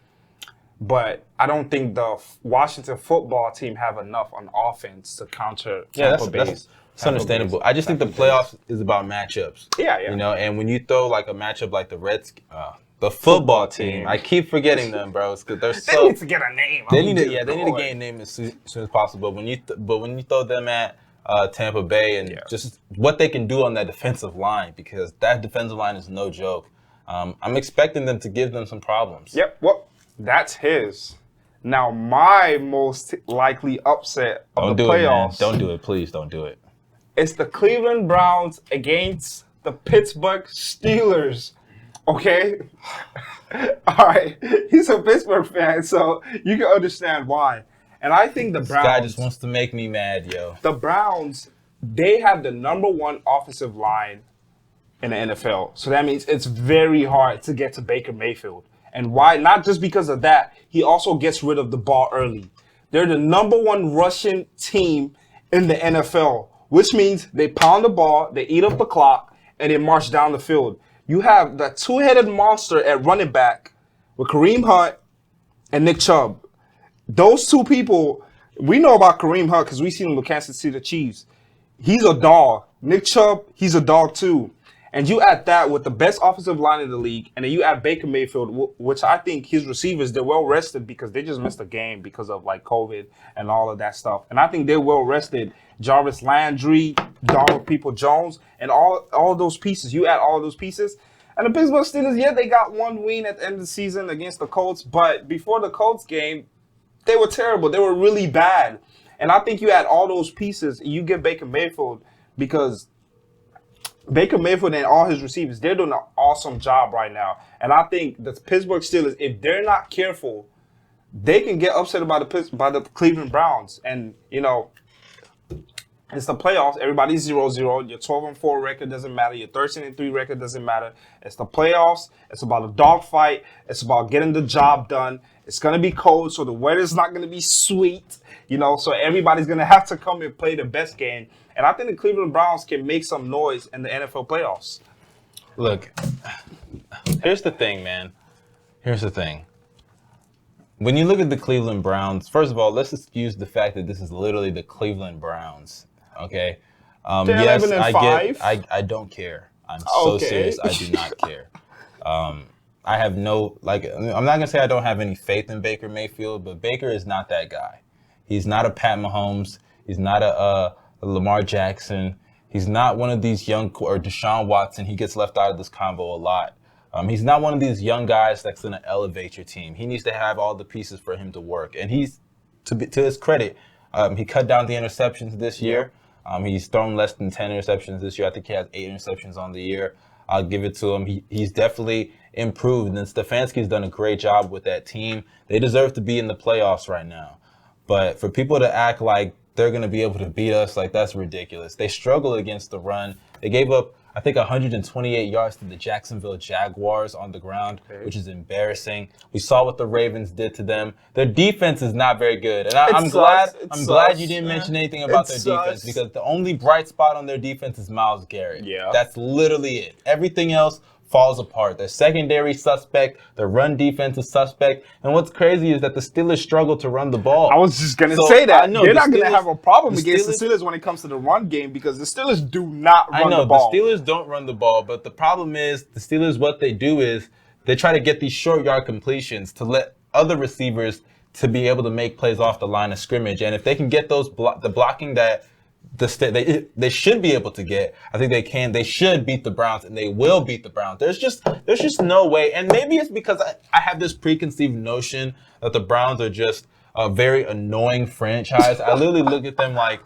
But I don't think the Washington football team have enough on offense to counter Tampa Bay's. It's understandable. I just think the playoffs is about matchups. Yeah. And when you throw a matchup like the football team, I keep forgetting them, bro. Because they need to get a name. They need to get a name as soon as possible. When you throw them at Tampa Bay and just what they can do on that defensive line, because that defensive line is no joke. I'm expecting them to give them some problems. Yep. Well, that's his. Now, my most likely upset of the playoffs. Don't do it, please. Don't do it. It's the Cleveland Browns against the Pittsburgh Steelers. Okay? All right. He's a Pittsburgh fan, so you can understand why. And I think the Browns... This guy just wants to make me mad, yo. The Browns they have the #1 offensive line in the NFL. So that means it's very hard to get to Baker Mayfield. And why? Not just because of that. He also gets rid of the ball early. They're the #1 rushing team in the NFL, which means they pound the ball, they eat up the clock, and they march down the field. You have that two-headed monster at running back with Kareem Hunt and Nick Chubb. Those two people, we know about Kareem Hunt because we've seen him with Kansas City Chiefs. He's a dog. Nick Chubb, he's a dog too. And you add that with the best offensive line in the league, and then you add Baker Mayfield, which I think his receivers, they're well rested because they just missed a game because of like COVID and all of that stuff. And I think they're well rested. Jarvis Landry, Donald People-Jones, and all those pieces. You add all those pieces. And the Pittsburgh Steelers, yeah, they got one win at the end of the season against the Colts, but before the Colts game, they were terrible. They were really bad. And I think you add all those pieces, you get Baker Mayfield because Baker Mayfield and all his receivers, they're doing an awesome job right now. And I think the Pittsburgh Steelers, if they're not careful, they can get upset by the Cleveland Browns. And, you know, it's the playoffs. Everybody's 0-0. Your 12-4 record doesn't matter. Your 13-3 record doesn't matter. It's the playoffs. It's about a dogfight. It's about getting the job done. It's going to be cold, so the weather's not going to be sweet. You know, so everybody's going to have to come and play the best game. And I think the Cleveland Browns can make some noise in the NFL playoffs. Look, here's the thing, man. Here's the thing. When you look at the Cleveland Browns, first of all, let's excuse the fact that this is literally the Cleveland Browns. Okay. Yes, I don't care. I'm so serious. I do not care. I have no, I'm not going to say I don't have any faith in Baker Mayfield, but Baker is not that guy. He's not a Pat Mahomes. He's not a Lamar Jackson. He's not one of these young, or Deshaun Watson. He gets left out of this convo a lot. He's not one of these young guys that's going to elevate your team. He needs to have all the pieces for him to work. And he's, to his credit, he cut down the interceptions this year. He's thrown less than 10 interceptions this year. I think he has 8 interceptions on the year. I'll give it to him. He's definitely improved. And Stefanski's done a great job with that team. They deserve to be in the playoffs right now. But for people to act like they're going to be able to beat us, like, that's ridiculous. They struggle against the run. They gave up, I think, 128 yards to the Jacksonville Jaguars on the ground, which is embarrassing. We saw what the Ravens did to them. Their defense is not very good. And I'm glad you didn't mention anything about their defense, because the only bright spot on their defense is Myles Garrett. Yeah. That's literally it. Everything else falls apart. Their secondary suspect, their run defense is suspect, and what's crazy is that the Steelers struggle to run the ball. I was just going to say that. They're not going to have a problem against the Steelers when it comes to the run game, because the Steelers do not run the ball. The Steelers don't run the ball, but the problem is the Steelers, what they do is they try to get these short yard completions to let other receivers to be able to make plays off the line of scrimmage, and if they can get those the blocking that they should be able to get, I think they can. They should beat the Browns, and they will beat the Browns. There's just no way. And maybe it's because I have this preconceived notion that the Browns are just a very annoying franchise. I literally look at them like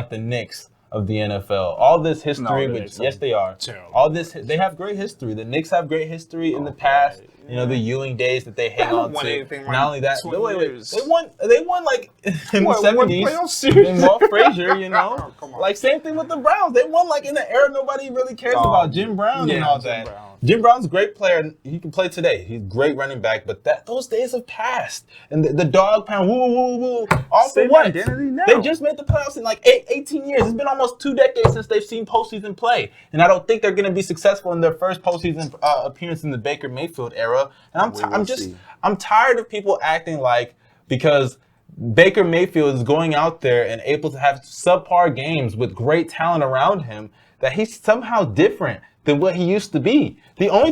the Knicks of the NFL. All this history, yes, they are. Terrible. All this, they have great history. The Knicks have great history in the past. You know, the Ewing days that they hang on to. Not only that, they won like in the 70s. Walt Frazier, you know. Like, same thing with the Browns. They won like in the era nobody really cares about. Jim Brown and all that. Jim Brown's a great player. He can play today. He's a great running back, but those days have passed. And the dog pound, all for what? They just made the playoffs in like 18 years. It's been almost 2 decades since they've seen postseason play. And I don't think they're going to be successful in their first postseason appearance in the Baker Mayfield era. And I'm tired of people acting like, because Baker Mayfield is going out there and able to have subpar games with great talent around him, that he's somehow different than what he used to be. The only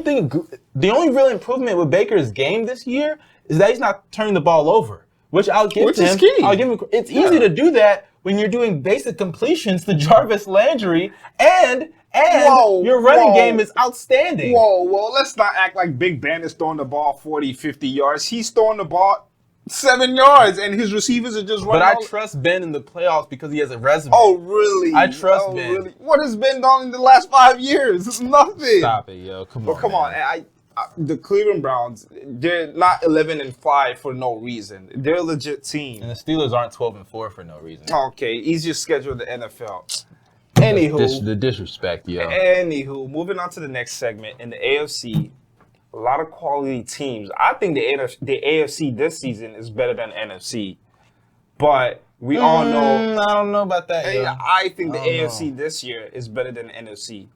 real improvement with Baker's game this year is that he's not turning the ball over, which I'll give to him. Key. I'll give him. It's easy to do that when you're doing basic completions to Jarvis Landry and your running game is outstanding. Whoa, let's not act like Big Ben is throwing the ball 40, 50 yards. He's throwing the ball 7 yards, and his receivers are just running. But I trust Ben in the playoffs because he has a resume. Oh, really? I trust Ben. Really? What has Ben done in the last 5 years? It's nothing. Stop it, yo. Come on. The Cleveland Browns, they're not 11-5 for no reason. They're a legit team. And the Steelers aren't 12-4 for no reason. Okay, easiest schedule in the NFL. Anywho, the disrespect, yo. Anywho, moving on to the next segment in the AFC. A lot of quality teams. I think the AFC this season is better than NFC, but we all know. I don't know about that. Yo. I think the AFC this year is better than the NFC.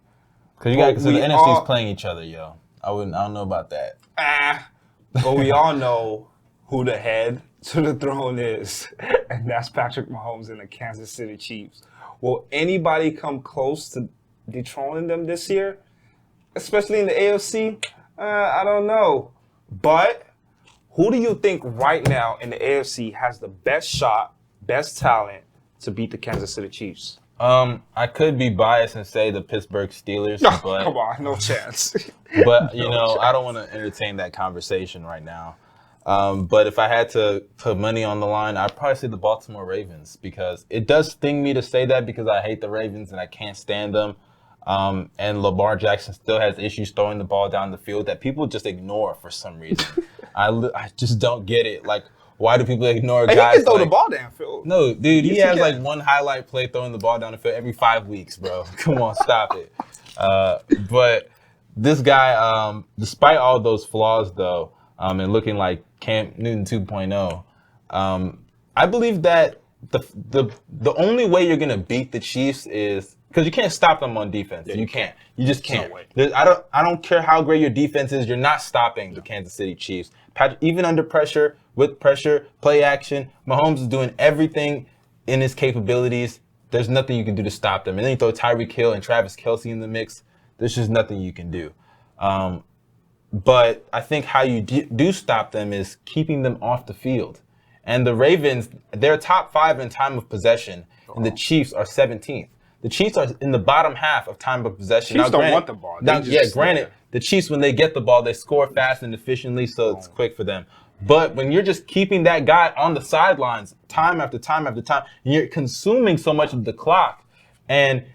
Because you got the NFC's playing each other, yo. I don't know about that. But we all know who the head to the throne is, and that's Patrick Mahomes and the Kansas City Chiefs. Will anybody come close to dethroning them this year, especially in the AFC? I don't know. But who do you think right now in the AFC has the best shot, best talent to beat the Kansas City Chiefs? I could be biased and say the Pittsburgh Steelers, but come on, no chance. But I don't want to entertain that conversation right now. But if I had to put money on the line, I'd probably say the Baltimore Ravens, because it does sting me to say that because I hate the Ravens and I can't stand them. And Lamar Jackson still has issues throwing the ball down the field that people just ignore for some reason. I just don't get it. Like, why do people ignore guys? He can throw the ball downfield. No, dude, he has like one highlight play throwing the ball down the field every 5 weeks, bro. Come on, stop it. But this guy, despite all those flaws, though, and looking like Cam Newton 2.0, I believe that the only way you're gonna beat the Chiefs is because you can't stop them on defense. You can't. You just can't. No, I don't care how great your defense is. You're not stopping the Kansas City Chiefs. Even under pressure, with pressure, play action, Mahomes is doing everything in his capabilities. There's nothing you can do to stop them. And then you throw Tyreek Hill and Travis Kelce in the mix. There's just nothing you can do. But I think how you do stop them is keeping them off the field. And the Ravens, they're top 5 in time of possession, and the Chiefs are 17th. The Chiefs are in the bottom half of time of possession. Chiefs don't want the ball. Granted, the Chiefs, when they get the ball, they score fast and efficiently, so it's quick for them. But when you're just keeping that guy on the sidelines time after time after time, and you're consuming so much of the clock, and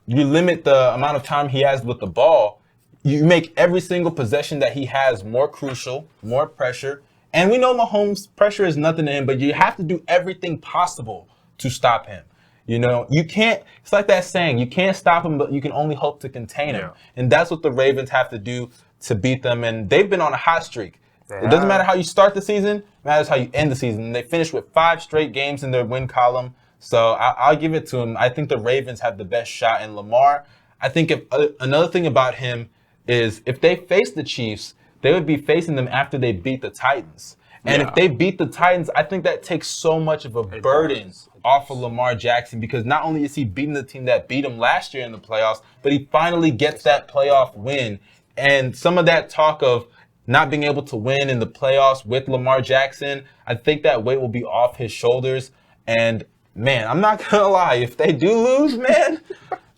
you limit the amount of time he has with the ball, you make every single possession that he has more crucial, more pressure. And we know Mahomes' pressure is nothing to him, but you have to do everything possible to stop him. You know, you can't, it's like that saying, you can't stop him, but you can only hope to contain him. And that's what the Ravens have to do to beat them. And they've been on a hot streak. It doesn't matter how you start the season, it matters how you end the season. And they finished with 5 straight games in their win column. So I'll give it to them. I think the Ravens have the best shot. And Lamar, I think another thing about him is if they face the Chiefs, they would be facing them after they beat the Titans. And if they beat the Titans, I think that takes so much of a burden off of Lamar Jackson, because not only is he beating the team that beat him last year in the playoffs, but he finally gets that playoff win. And some of that talk of not being able to win in the playoffs with Lamar Jackson, I think that weight will be off his shoulders. And, man, I'm not going to lie, if they do lose, man,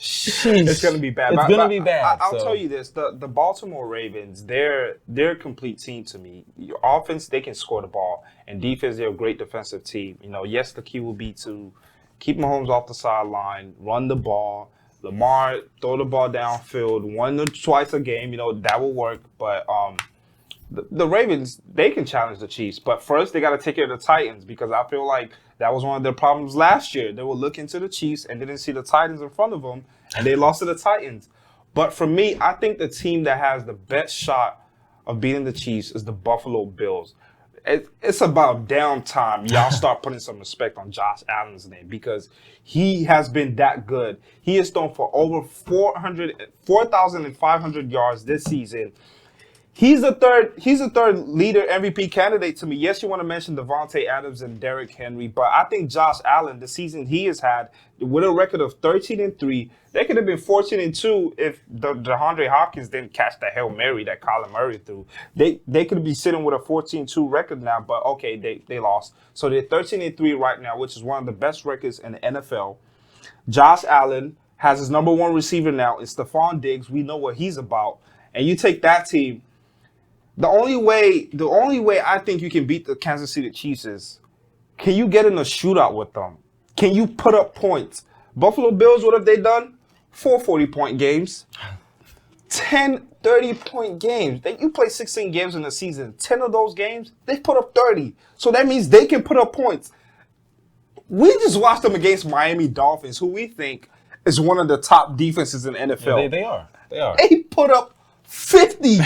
it's going to be bad. It's going to be bad. I'll tell you this. The Baltimore Ravens, they're a complete team to me. Your offense, they can score the ball. And defense, they're a great defensive team. You know, yes, the key will be to keep Mahomes off the sideline, run the ball. Lamar, throw the ball downfield 1 or twice a game. You know, that will work. But the Ravens, they can challenge the Chiefs. But first, they got to take care of the Titans, because I feel like that was one of their problems last year. They were looking to the Chiefs and didn't see the Titans in front of them, and they lost to the Titans. But for me, I think the team that has the best shot of beating the Chiefs is the Buffalo Bills. It's about damn time y'all start putting some respect on Josh Allen's name, because he has been that good. He has thrown for over 4,500 yards this season. He's the third leader MVP candidate to me. Yes, you want to mention Devontae Adams and Derrick Henry, but I think Josh Allen, the season he has had, with a record of 13-3, they could have been 14-2 if DeAndre Hopkins didn't catch the Hail Mary that Kyler Murray threw. They could be sitting with a 14-2 record now, but okay, they lost. So they're 13-3 right now, which is one of the best records in the NFL. Josh Allen has his number 1 receiver now. It's Stephon Diggs. We know what he's about. And you take that team. The only way I think you can beat the Kansas City Chiefs is, can you get in a shootout with them? Can you put up points? Buffalo Bills, what have they done? 4 40-point games. 10 30-point games. You play 16 games in a season. 10 of those games, they put up 30. So that means they can put up points. We just watched them against Miami Dolphins, who we think is one of the top defenses in the NFL. Yeah, they are. They are. They put up 50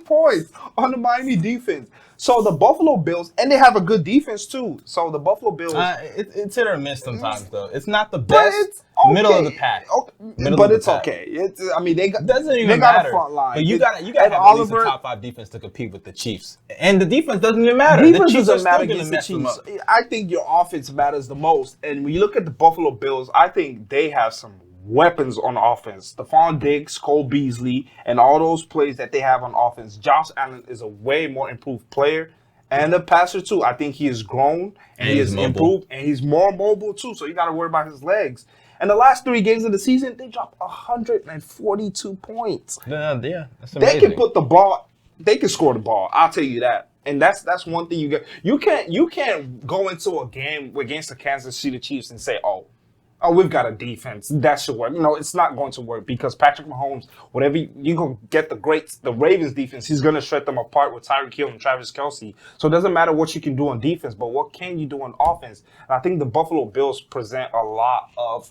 points on the Miami defense. So the Buffalo Bills, and they have a good defense too. So the Buffalo Bills, it's hit or miss sometimes though. It's not the best. It's okay. Middle of the pack. Okay. But it's okay. They got matter. a front line. But you got to have at least a top 5 defense to compete with the Chiefs. And the defense doesn't even matter. Defense the Chiefs doesn't matter against the Chiefs. I think your offense matters the most. And when you look at the Buffalo Bills, I think they have some weapons on offense. Stephon Diggs, Cole Beasley, and all those plays that they have on offense. Josh Allen is a way more improved player. And the passer, too. I think he has grown, and he has improved, and he's more mobile, too. So you got to worry about his legs. And the last 3 games of the season, they dropped 142 points. Yeah, that's amazing. They can put the ball. They can score the ball. I'll tell you that. And that's one thing you get. You can't go into a game against the Kansas City Chiefs and say, oh, we've got a defense that should work. No, it's not going to work because Patrick Mahomes, whatever you go get the Ravens defense, he's going to shred them apart with Tyreek Hill and Travis Kelce. So it doesn't matter what you can do on defense, but what can you do on offense? And I think the Buffalo Bills present a lot of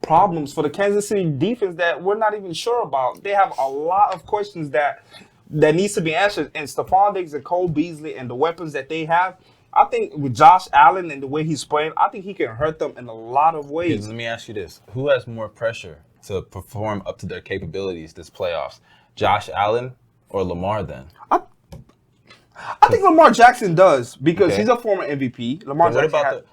problems for the Kansas City defense that we're not even sure about. They have a lot of questions that needs to be answered. And Stephon Diggs and Cole Beasley and the weapons that they have, I think with Josh Allen and the way he's playing, I think he can hurt them in a lot of ways. Let me ask you this. Who has more pressure to perform up to their capabilities this playoffs? Josh Allen or Lamar then? I think Lamar Jackson does because he's a former MVP. Lamar Jackson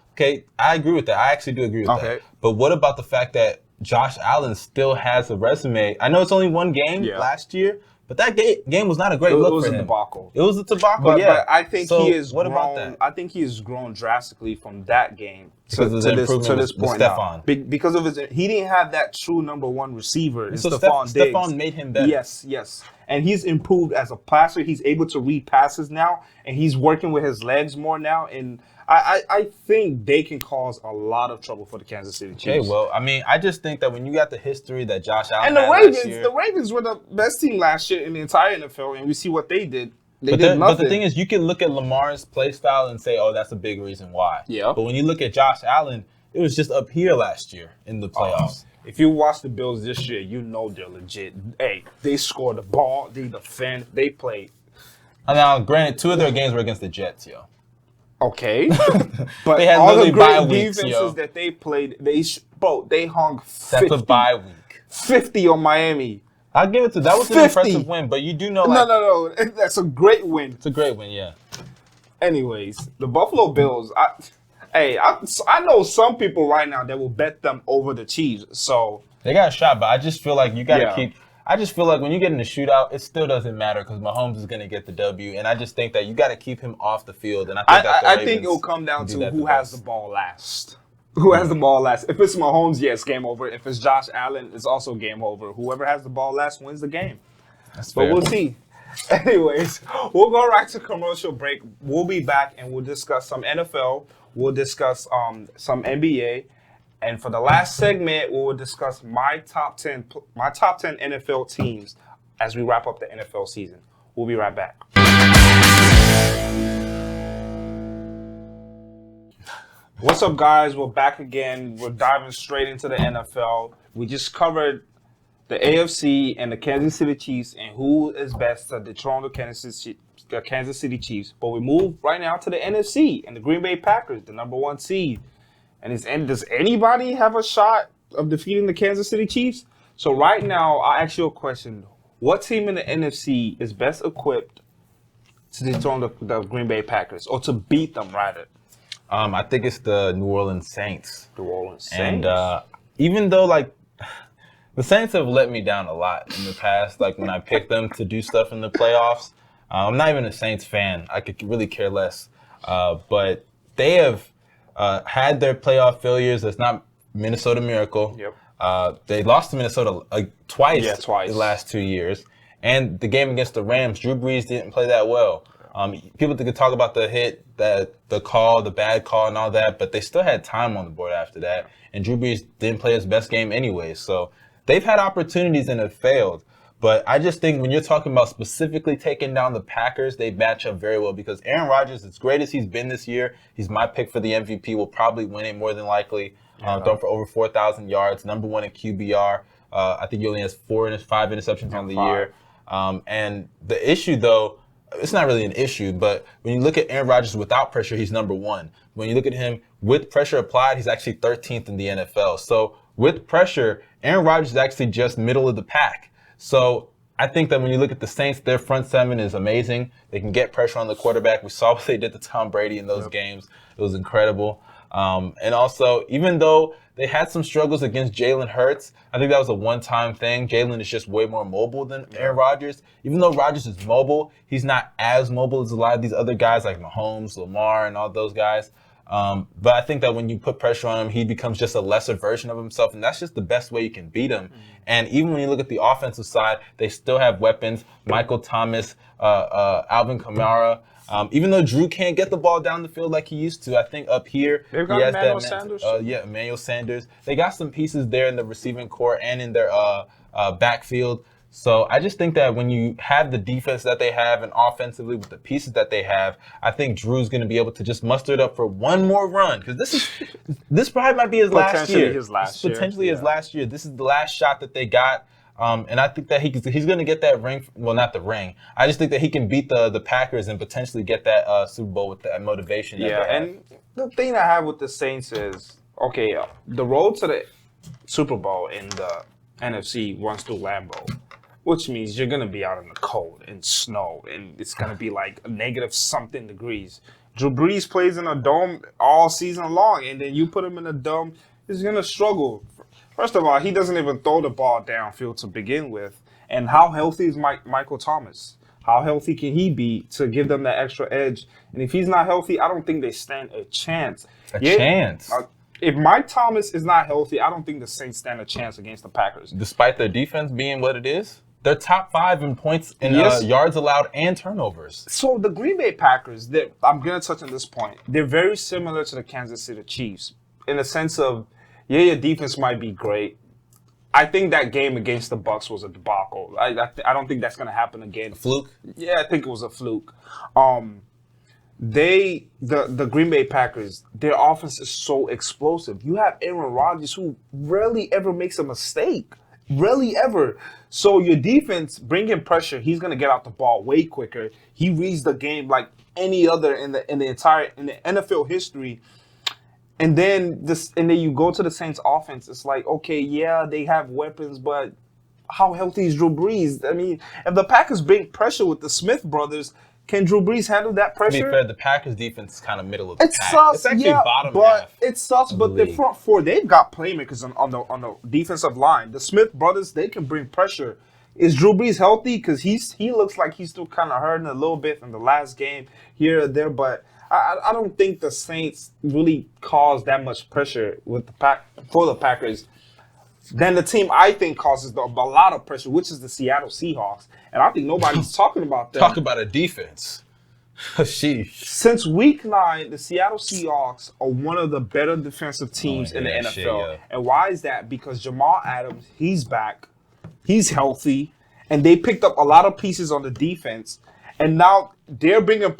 I agree with that. I actually do agree with that. But what about the fact that Josh Allen still has a resume? I know it's only one game last year, but that game was not a great look for him. It was a debacle. It was a debacle, but I think so he has what grown. About that? I think he has grown drastically from that game to this point now. Stephon. Because of he didn't have that true number 1 receiver in so Stephon Diggs. Stephon made him better. Yes. And he's improved as a passer. He's able to read passes now, and he's working with his legs more now. And I think they can cause a lot of trouble for the Kansas City Chiefs. Okay, well, I mean, I just think that when you got the history that Josh Allen and the had Ravens, last year, the Ravens were the best team last year in the entire NFL, and we see what they did. They did nothing. But the thing is, you can look at Lamar's play style and say, oh, that's a big reason why. Yeah. But when you look at Josh Allen, it was just up here last year in the playoffs. If you watch the Bills this year, you know they're legit. Hey, they score the ball, they defend, they play. Now, granted, 2 of their games were against the Jets, yo. Okay, but they had all the great defenses that they played, they hung 50. That's a bye week. 50 on Miami. I'll give it to that was an impressive win, but you do know no, that's a great win. It's a great win, yeah. Anyways, the Buffalo Bills. I know some people right now that will bet them over the Chiefs. So they got a shot, but I just feel like you got to keep. I just feel like when you get in the shootout, it still doesn't matter because Mahomes is going to get the W, and I just think that you got to keep him off the field. And I think it'll come down to who has the ball last. Who has the ball last? If it's Mahomes, it's game over. If it's Josh Allen, it's also game over. Whoever has the ball last wins the game. That's fair. But we'll see. Anyways, we'll go right to commercial break. We'll be back and we'll discuss some NFL. We'll discuss some NBA. And for the last segment, we will discuss my top 10 NFL teams as we wrap up the NFL season. We'll be right back. What's up, guys? We're back again. We're diving straight into the NFL. We just covered the AFC and the Kansas City Chiefs and who is best to dethrone the Kansas City Chiefs. But we move right now to the NFC and the Green Bay Packers, the number 1 seed. And does anybody have a shot of defeating the Kansas City Chiefs? So right now, I'll ask you a question. What team in the NFC is best equipped to dethrone the Green Bay Packers, or to beat them, rather? I think it's the New Orleans Saints. New Orleans Saints. And even though, the Saints have let me down a lot in the past, when I picked them to do stuff in the playoffs, I'm not even a Saints fan. I could really care less. But they have had their playoff failures. That's not Minnesota Miracle. Yep. They lost to Minnesota twice the last 2 years. And the game against the Rams, Drew Brees didn't play that well. People could talk about the hit, the call, the bad call, and all that, but they still had time on the board after that. And Drew Brees didn't play his best game anyway. So they've had opportunities and have failed. But I just think when you're talking about specifically taking down the Packers, they match up very well because Aaron Rodgers, as great as he's been this year, he's my pick for the MVP, will probably win it more than likely. thrown for over 4,000 yards, number 1 in QBR. I think he only has 5 interceptions on the year. And the issue, though, it's not really an issue, but when you look at Aaron Rodgers without pressure, he's number 1. When you look at him with pressure applied, he's actually 13th in the NFL. So with pressure, Aaron Rodgers is actually just middle of the pack. So I think that when you look at the Saints, their front seven is amazing. They can get pressure on the quarterback. We saw what they did to Tom Brady in those games. It was incredible. And also, even though they had some struggles against Jalen Hurts, I think that was a one-time thing. Jalen is just way more mobile than Aaron Rodgers. Even though Rodgers is mobile, he's not as mobile as a lot of these other guys like Mahomes, Lamar, and all those guys. But I think that when you put pressure on him, he becomes just a lesser version of himself, and that's just the best way you can beat him. And even when you look at the offensive side, they still have weapons. Michael Thomas, Alvin Kamara. Even though Drew can't get the ball down the field like he used to, I think up here they've got Emmanuel Sanders. Emmanuel Sanders. They got some pieces there in the receiving core and in their backfield. So I just think that when you have the defense that they have and offensively with the pieces that they have, I think Drew's going to be able to just muster it up for one more run, because this probably might be his last year. Potentially his last year. This is the last shot that they got. And I think that he's going to get that ring. Well, not the ring. I just think that he can beat the Packers and potentially get that Super Bowl with that motivation. And the thing I have with the Saints is, okay, the road to the Super Bowl in the NFC runs through Lambeau, which means you're going to be out in the cold and snow, and it's going to be like a negative something degrees. Drew Brees plays in a dome all season long, and then you put him in a dome, he's going to struggle. First of all, he doesn't even throw the ball downfield to begin with. And how healthy is Michael Thomas? How healthy can he be to give them that extra edge? And if he's not healthy, I don't think they stand a chance. If Mike Thomas is not healthy, I don't think the Saints stand a chance against the Packers. Despite their defense being what it is? They're top 5 in points in yards allowed and turnovers. So the Green Bay Packers, I'm going to touch on this point. They're very similar to the Kansas City Chiefs in the sense of, your defense might be great. I think that game against the Bucs was a debacle. I don't think that's going to happen again. A fluke? Yeah, I think it was a fluke. The Green Bay Packers, their offense is so explosive. You have Aaron Rodgers, who rarely ever makes a mistake. Rarely ever. So your defense, bring him pressure. He's going to get out the ball way quicker. He reads the game like any other in the NFL history. And then you go to the Saints offense. It's like, okay, yeah, they have weapons, but how healthy is Drew Brees? I mean, if the Packers bring pressure with the Smith brothers, can Drew Brees handle that pressure? To be fair, the Packers defense is kind of middle of the pack. Sucks, it's actually bottom half. It sucks, but the front four, they've got playmakers on the defensive line. The Smith brothers, they can bring pressure. Is Drew Brees healthy? Because he looks like he's still kind of hurting a little bit from the last game here or there, but I don't think the Saints really caused that much pressure with for the Packers. Then the team I think causes a lot of pressure, which is the Seattle Seahawks. And I think nobody's talking about that. Talk about a defense. Sheesh. Since week 9, the Seattle Seahawks are one of the better defensive teams in the NFL. And why is that? Because Jamal Adams, he's back. He's healthy. And they picked up a lot of pieces on the defense. And now they're bringing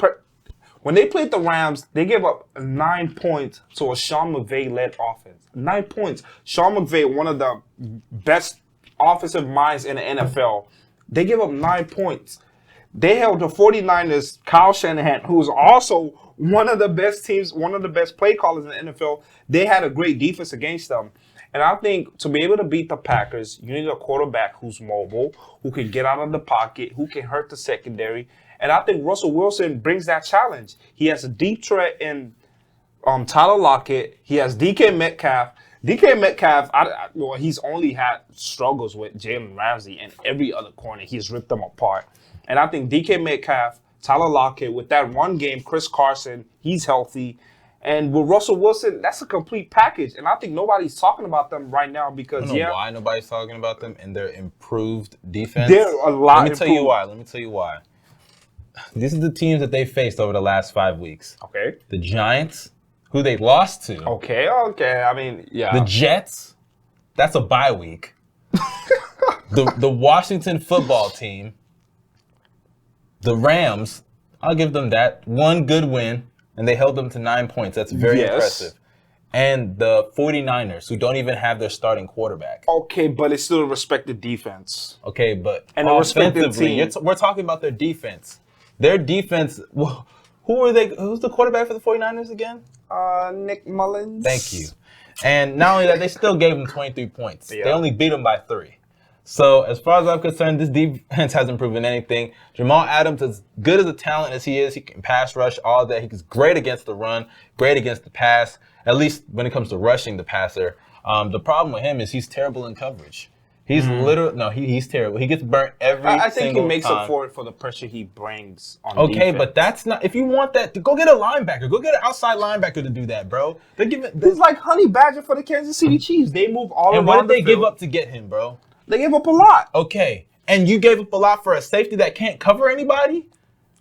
when they played the Rams, they gave up 9 points to a Sean McVay-led offense. 9 points. Sean McVay, one of the best offensive minds in the NFL, they gave up 9 points. They held the 49ers, Kyle Shanahan, who is also one of the best teams, one of the best play callers in the NFL. They had a great defense against them. And I think to be able to beat the Packers, you need a quarterback who's mobile, who can get out of the pocket, who can hurt the secondary. And I think Russell Wilson brings that challenge. He has a deep threat in Tyler Lockett. He has DK Metcalf. DK Metcalf, he's only had struggles with Jalen Ramsey and every other corner. He's ripped them apart. And I think DK Metcalf, Tyler Lockett, with that run game, Chris Carson, he's healthy. And with Russell Wilson, that's a complete package. And I think nobody's talking about them right now because, I don't know why nobody's talking about them and their improved defense. They're a lot Let me tell you why. These are the teams that they faced over the last 5 weeks. Okay. The Giants, who they lost to. Okay. I mean, yeah. The Jets, that's a bye week. the Washington football team. The Rams, I'll give them that. One good win, and they held them to 9 points. That's very impressive. and the 49ers, who don't even have their starting quarterback. Okay, but it's still a respected defense. Okay, but and a respected offensively, team. We're talking about their defense. Their defense, well, who are they? Who's the quarterback for the 49ers again? Nick Mullins. Thank you. And not only that, they still gave them 23 points. Yeah. They only beat them by 3. So as far as I'm concerned, this defense hasn't proven anything. Jamal Adams, as good as a talent as he is, he can pass rush, all that. He's great against the run, great against the pass, at least when it comes to rushing the passer. The problem with him is he's terrible in coverage. He's he's terrible. He gets burnt every single time. I think he makes up for it for the pressure he brings on defense. Okay, but that's not, if you want that, go get a linebacker. Go get an outside linebacker to do that, bro. He's like Honey Badger for the Kansas City Chiefs. They move all around. And what did they give up to get him, bro? They gave up a lot. Okay. And you gave up a lot for a safety that can't cover anybody?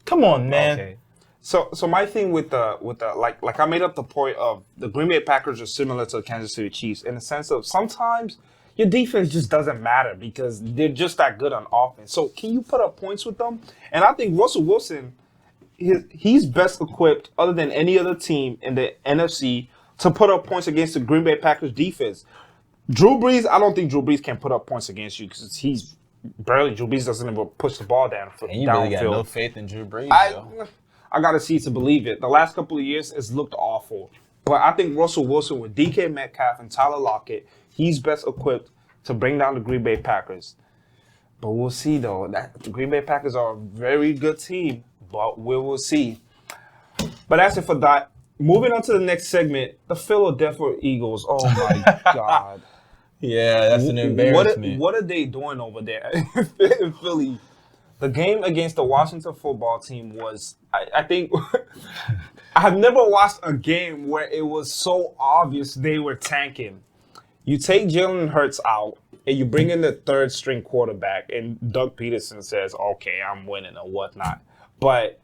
Come on, man. Okay. So my thing with the like I made up the point of the Green Bay Packers are similar to the Kansas City Chiefs in the sense of sometimes your defense just doesn't matter because they're just that good on offense. So can you put up points with them? And I think Russell Wilson, he's best equipped other than any other team in the NFC to put up points against the Green Bay Packers defense. Drew Brees, I don't think Drew Brees can put up points against you because Drew Brees doesn't even push the ball down for and you really got no faith in Drew Brees, I got to see to believe it. The last couple of years, it's looked awful. But I think Russell Wilson with DK Metcalf and Tyler Lockett, he's best equipped to bring down the Green Bay Packers. But we'll see, though. The Green Bay Packers are a very good team, but we will see. But that's it for that. Moving on to the next segment, the Philadelphia Eagles. Oh, my God. Yeah, that's an embarrassment. What are they doing over there in Philly? The game against the Washington football team was, I think, I've never watched a game where it was so obvious they were tanking. You take Jalen Hurts out and you bring in the third string quarterback and Doug Peterson says, okay, I'm winning or whatnot. But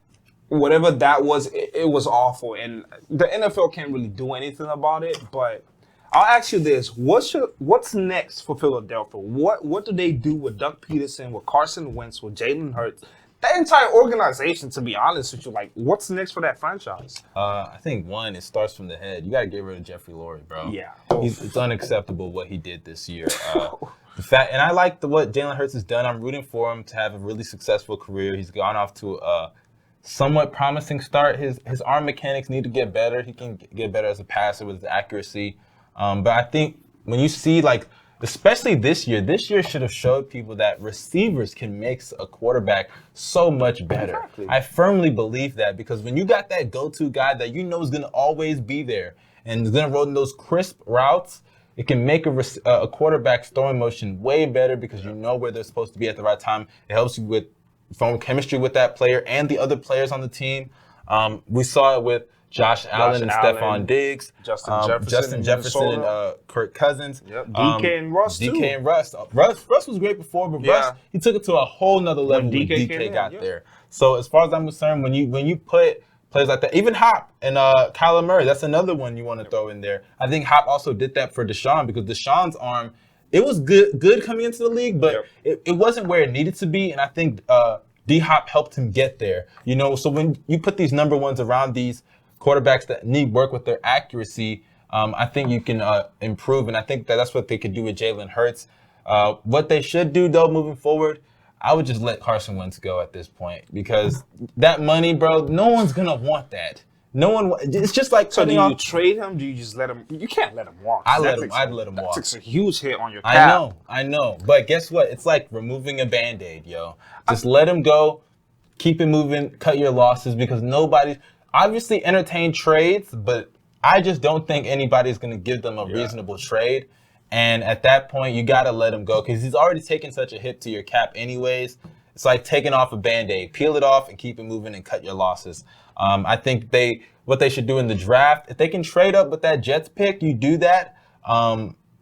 whatever that was, it was awful. And the NFL can't really do anything about it. But I'll ask you this. What's next for Philadelphia? What do they do with Doug Peterson, with Carson Wentz, with Jalen Hurts? That entire organization, to be honest with you, like, what's next for that franchise? I think, one, it starts from the head. You got to get rid of Jeffrey Lurie, bro. Yeah. It's unacceptable what he did this year. And I like what Jalen Hurts has done. I'm rooting for him to have a really successful career. He's gone off to a somewhat promising start. His arm mechanics need to get better. He can get better as a passer with his accuracy. But I think when you see, like, especially this year should have showed people that receivers can make a quarterback so much better. Exactly. I firmly believe that because when you got that go-to guy that you know is going to always be there and is going to run those crisp routes, it can make a quarterback's throwing motion way better because you know where they're supposed to be at the right time. It helps you form chemistry with that player and the other players on the team. We saw it with Josh Allen and Stephon Diggs, Justin Jefferson and Kirk Cousins. Yep. DK and Russ too. DK and Russ. Russ was great before, but Russ, he took it to a whole nother level when DK got there. So as far as I'm concerned, when you put players like that, even Hop and Kyler Murray, that's another one you want to throw in there. I think Hop also did that for Deshaun because Deshaun's arm, it was good coming into the league, but it wasn't where it needed to be, and I think D-Hop helped him get there. You know, so when you put these number ones around these quarterbacks that need work with their accuracy, I think you can improve, and I think that's what they could do with Jalen Hurts. What they should do, though, moving forward, I would just let Carson Wentz go at this point because that money, bro, no one's going to want that. No one. It's just like so. Do you trade him? Do you just let him? You can't let him walk. I'd let him walk. That's a huge hit on your cap. I know. But guess what? It's like removing a Band-Aid, yo. Just let him go. Keep it moving. Cut your losses because nobody's obviously entertain trades, but I just don't think anybody's going to give them a reasonable trade. And at that point, you got to let him go because he's already taken such a hit to your cap anyways. It's like taking off a Band-Aid. Peel it off and keep it moving and cut your losses. I think what they should do in the draft, if they can trade up with that Jets pick, you do that.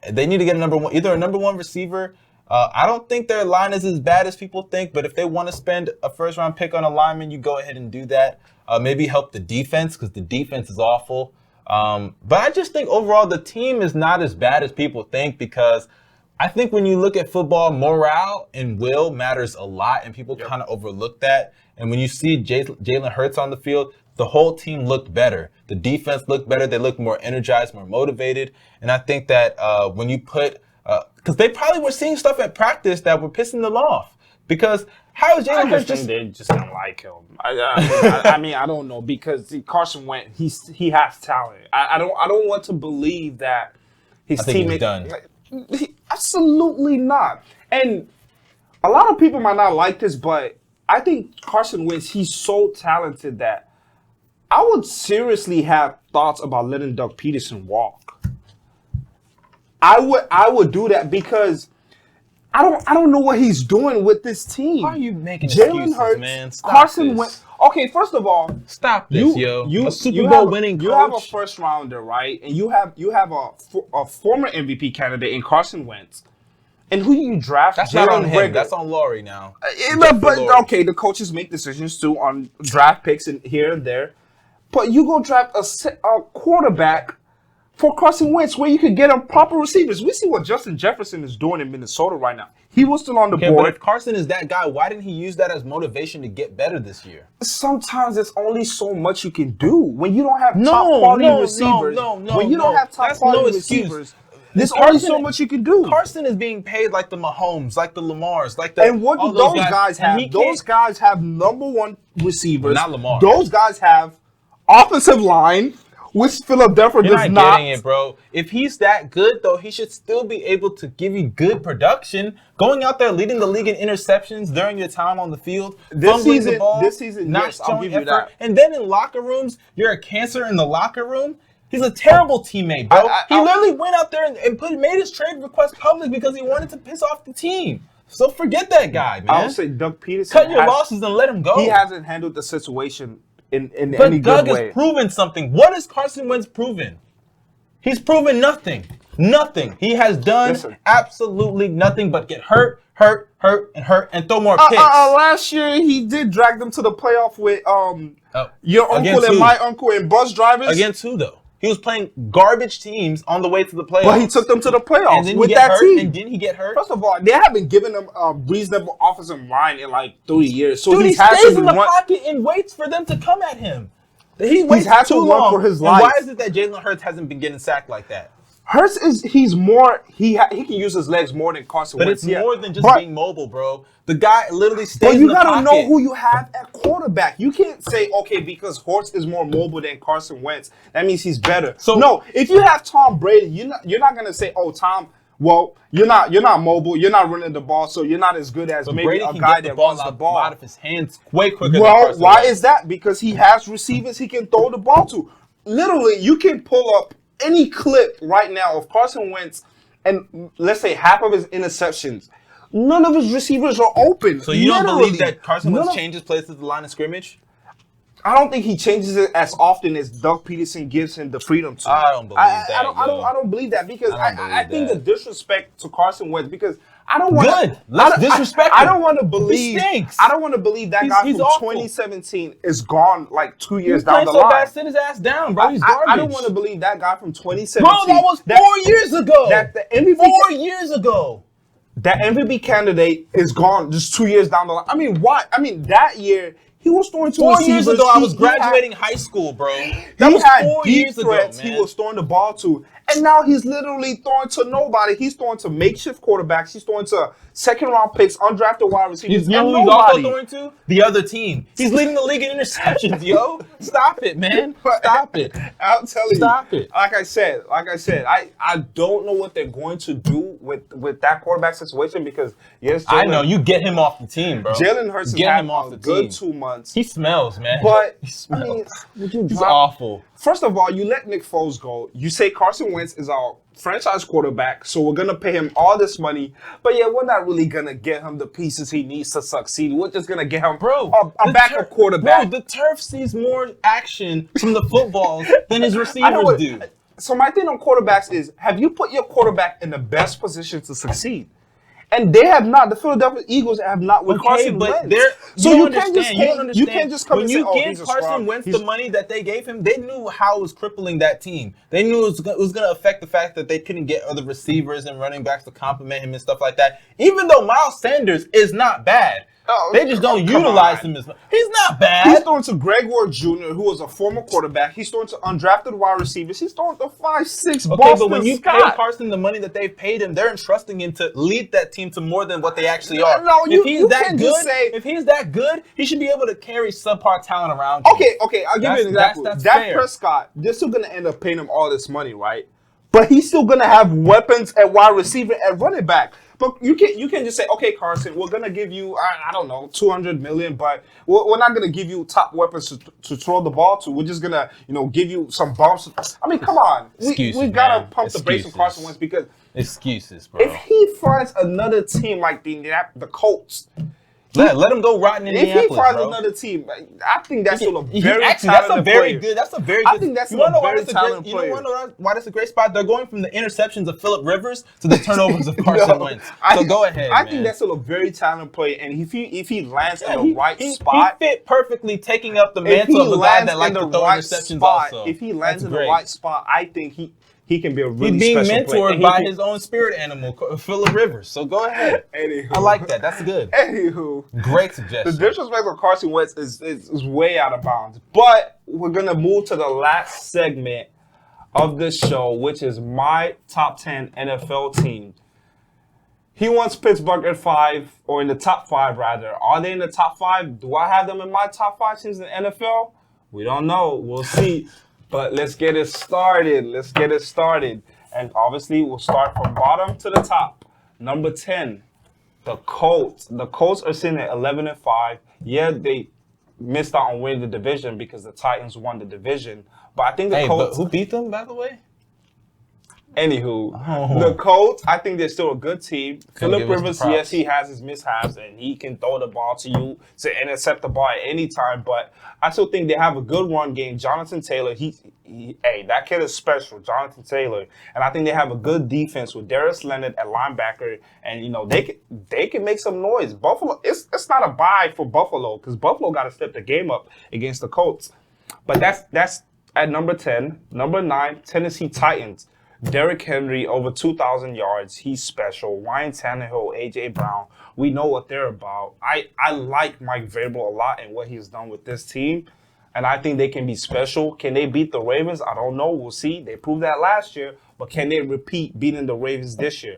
They need to get either a number one receiver. I don't think their line is as bad as people think, but if they want to spend a first-round pick on a lineman, you go ahead and do that. Maybe help the defense because the defense is awful. But I just think overall the team is not as bad as people think because I think when you look at football, morale and will matters a lot, and people kind of overlook that. And when you see Jalen Hurts on the field, the whole team looked better. The defense looked better. They looked more energized, more motivated. And I think that when you put because they probably were seeing stuff at practice that were pissing them off. Because how is Jalen Hurts just... They just don't like him. I mean, I don't know, because Carson Wentz, he has talent. I don't want to believe that his teammate... done. Absolutely not. And a lot of people might not like this, but I think Carson Wentz, he's so talented that I would seriously have thoughts about letting Doug Peterson walk. I would do that because I don't know what he's doing with this team. Why are you making Jalen Hurts, man? Stop Carson this. Wentz. Okay, first of all, Stop this, you a Super you Bowl have, winning you coach. have a first rounder, right? And you have a former MVP candidate in Carson Wentz. And who you draft? That's Jalen not on him. Rigger. That's on Laurie now. But okay, the coaches make decisions too on draft picks and here and there. But you go draft a quarterback for Carson Wentz, where you could get him proper receivers. We see what Justin Jefferson is doing in Minnesota right now. He was still on the board. But if Carson is that guy, why didn't he use that as motivation to get better this year? Sometimes there's only so much you can do when you don't have top quality receivers. When you don't have top quality receivers, there's only so much you can do. Carson is being paid like the Mahomes, like the Lamars, like the. And what do those guys have? Those guys have number one receivers. Not Lamar. Those guys have offensive line, which Philadelphia does not. You're not getting it, bro. If he's that good, though, he should still be able to give you good production. Going out there leading the league in interceptions during your time on the field, this season, not yes, showing I'll give you effort. that. And then in locker rooms, you're a cancer in the locker room. He's a terrible teammate, bro. He literally went out there and made his trade request public because he wanted to piss off the team. So forget that guy, man. I would say Doug Peterson. Cut your losses and let him go. He hasn't handled the situation in any Doug good way. has proven something. What has Carson Wentz proven? He's proven nothing. Nothing. He has done absolutely nothing but get hurt, and throw more picks. Last year, he did drag them to the playoff with your uncle and my uncle and bus drivers. Against who, though? He was playing garbage teams on the way to the playoffs. But he took them to the playoffs with that team. And didn't he get hurt? First of all, they haven't given him a reasonable offensive line in like 3 years. So dude, he stays in the pocket and waits for them to come at him. He's had to run for his life. And why is it that Jalen Hurts hasn't been getting sacked like that? Hurts he's more he can use his legs more than Carson Wentz. But it's more than just being mobile, bro. The guy literally stays in the pocket. But you gotta know who you have at quarterback. You can't say, okay, because Hurts is more mobile than Carson Wentz, that means he's better. So no, if you have Tom Brady, you're not gonna say, oh, Tom, well, you're not mobile, you're not running the ball, so you're not as good as maybe Brady a guy that runs the ball out of his hands way quicker. Well, why is that? Because he has receivers he can throw the ball to. Literally, you can pull up any clip right now of Carson Wentz and let's say half of his interceptions. None of his receivers are open. So you don't believe that Carson Wentz changes plays at the line of scrimmage? I don't think he changes it as often as Doug Peterson gives him the freedom to. I don't believe that. I don't believe that because I think the disrespect to Carson Wentz because I don't want good. Let's disrespect him. I don't want to believe. He stinks. I don't want to believe that guy from awful. 2017 is gone like 2 years down the line. So bad, sit his ass down, bro. He's garbage. I don't want to believe that guy from 2017. Bro, that was 4 years ago. That the MVP 4 years ago. That MVP candidate is gone just 2 years down the line. I mean, why? I mean, that year he was throwing to 4 years ago. I was graduating high school, bro. That was 4 years ago, man. He was throwing the ball to, and now he's literally throwing to nobody. He's throwing to makeshift quarterbacks. He's throwing to second-round picks, undrafted wide receivers. You know who he's also throwing to? The other team. He's leading the league in interceptions, yo. Stop it, man. Stop it. I'll tell you. Stop it. Like I said, I don't know what they're going to do with that quarterback situation because yes, I know you get him off the team, bro. Jalen Hurts has had a good 2 months. He smells, man. But I mean, he's awful. First of all, you let Nick Foles go. You say Carson Wentz is our franchise quarterback, so we're gonna pay him all this money. But yeah, we're not really gonna get him the pieces he needs to succeed. We're just gonna get him a backup quarterback. Bro, the turf sees more action from the footballs than his receivers do. So my thing on quarterbacks is, have you put your quarterback in the best position to succeed? And they have not. The Philadelphia Eagles have not with Carson Wentz. So you can't just come and say, oh, he's a scrub. When you give Carson Wentz the money that they gave him, they knew how it was crippling that team. They knew it was going to affect the fact that they couldn't get other receivers and running backs to complement him and stuff like that. Even though Miles Sanders is not bad. They just don't utilize him as much. He's not bad. He's throwing to Greg Ward Jr., who was a former quarterback. He's throwing to undrafted wide receivers. He's throwing to 5'6" Okay, Boston but when you Scott. pay Carson the money that they've paid him, they're entrusting him to lead that team to more than what they actually are. No, if he's that good, he should be able to carry subpar talent around you. Okay, I'll give you an example. That's Dak fair. Prescott, they're still going to end up paying him all this money, right? But he's still going to have weapons at wide receiver and running back. But you can just say, okay, Carson, we're gonna give you I don't know $200 million, but we're not gonna give you top weapons to throw the ball to. We're just gonna give you some bumps. I mean, come on, we gotta pump the brakes on Carson Wentz because excuses, bro. If he finds another team like the Colts. Let him go rotten in Indianapolis, If he finds bro. another team, I think that's still a very talented player. That's a very good. I think that's still a very talented player. You know why that's a great spot? They're going from the interceptions of Phillip Rivers to the turnovers of Carson Wentz. So go ahead, I think that's still a very talented player, and if he lands in the right spot, he fit perfectly taking up the mantle of a guy that likes to throw interceptions. Also, if he lands in the right spot, I think he can be a really special player. He's being mentored by his own spirit animal, Phillip Rivers. So go ahead. Anywho. I like that. That's good. Anywho. Great suggestion. The disrespect of Carson Wentz is way out of bounds. But we're going to move to the last segment of this show, which is my top 10 NFL team. He wants Pittsburgh at 5, or in the top 5, rather. Are they in the top 5? Do I have them in my top 5 teams in the NFL? We don't know. We'll see. But let's get it started. And obviously, we'll start from bottom to the top. Number 10, the Colts. The Colts are sitting at 11-5. Yeah, they missed out on winning the division because the Titans won the division. But I think the Colts... But who beat them, by the way? Anywho, the Colts, I think they're still a good team. Phillip Rivers, yes, he has his mishaps, and he can throw the ball to you to intercept the ball at any time. But I still think they have a good run game. Jonathan Taylor, that kid is special, Jonathan Taylor. And I think they have a good defense with Darius Leonard at linebacker, and they can make some noise. Buffalo, it's not a bye for Buffalo because Buffalo got to step the game up against the Colts. But that's at number 10. Number 9, Tennessee Titans. Derrick Henry, over 2,000 yards. He's special. Ryan Tannehill, A.J. Brown. We know what they're about. I like Mike Vrabel a lot and what he's done with this team. And I think they can be special. Can they beat the Ravens? I don't know. We'll see. They proved that last year. But can they repeat beating the Ravens this year?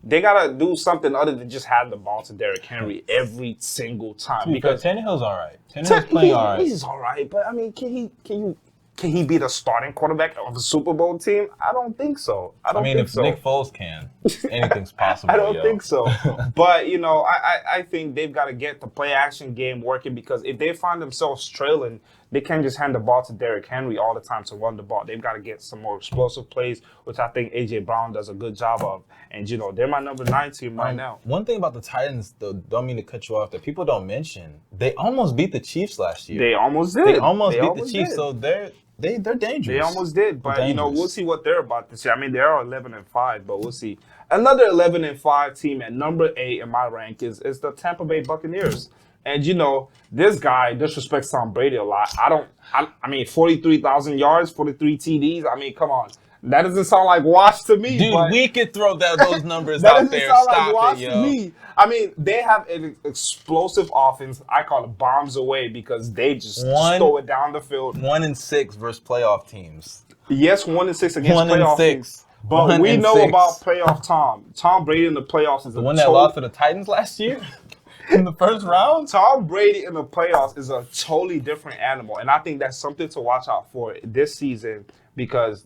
They got to do something other than just have the ball to Derrick Henry every single time. Because Tannehill's all right. Tannehill's playing all right. He's all right. But, I mean, can he be the starting quarterback of a Super Bowl team? I don't think so. I don't think so. If Nick Foles can, anything's possible. I don't think so. But, I think they've got to get the play-action game working because if they find themselves trailing, they can't just hand the ball to Derrick Henry all the time to run the ball. They've got to get some more explosive plays, which I think A.J. Brown does a good job of. And, they're my number 9 team right now. One thing about the Titans, though, don't mean to cut you off, that people don't mention, they almost beat the Chiefs last year. They almost did. They almost beat the Chiefs, so they're dangerous. They almost did, but we'll see what they're about this year. I mean, they are 11-5, but we'll see. Another 11-5 team at number 8 in my rank is the Tampa Bay Buccaneers. And this guy disrespects Tom Brady a lot. I mean, 43,000 yards, 43 TDs. I mean, come on. That doesn't sound like wash to me. Dude, we could throw those numbers out there. That doesn't sound like wash to me. I mean, they have an explosive offense. I call it bombs away because they just throw it down the field. 1-6 versus playoff teams. Yes, 1-6 against playoff teams. But we know about playoff Tom. Tom Brady in the playoffs is the one that lost to the Titans last year in the first round. Tom Brady in the playoffs is a totally different animal, and I think that's something to watch out for this season. Because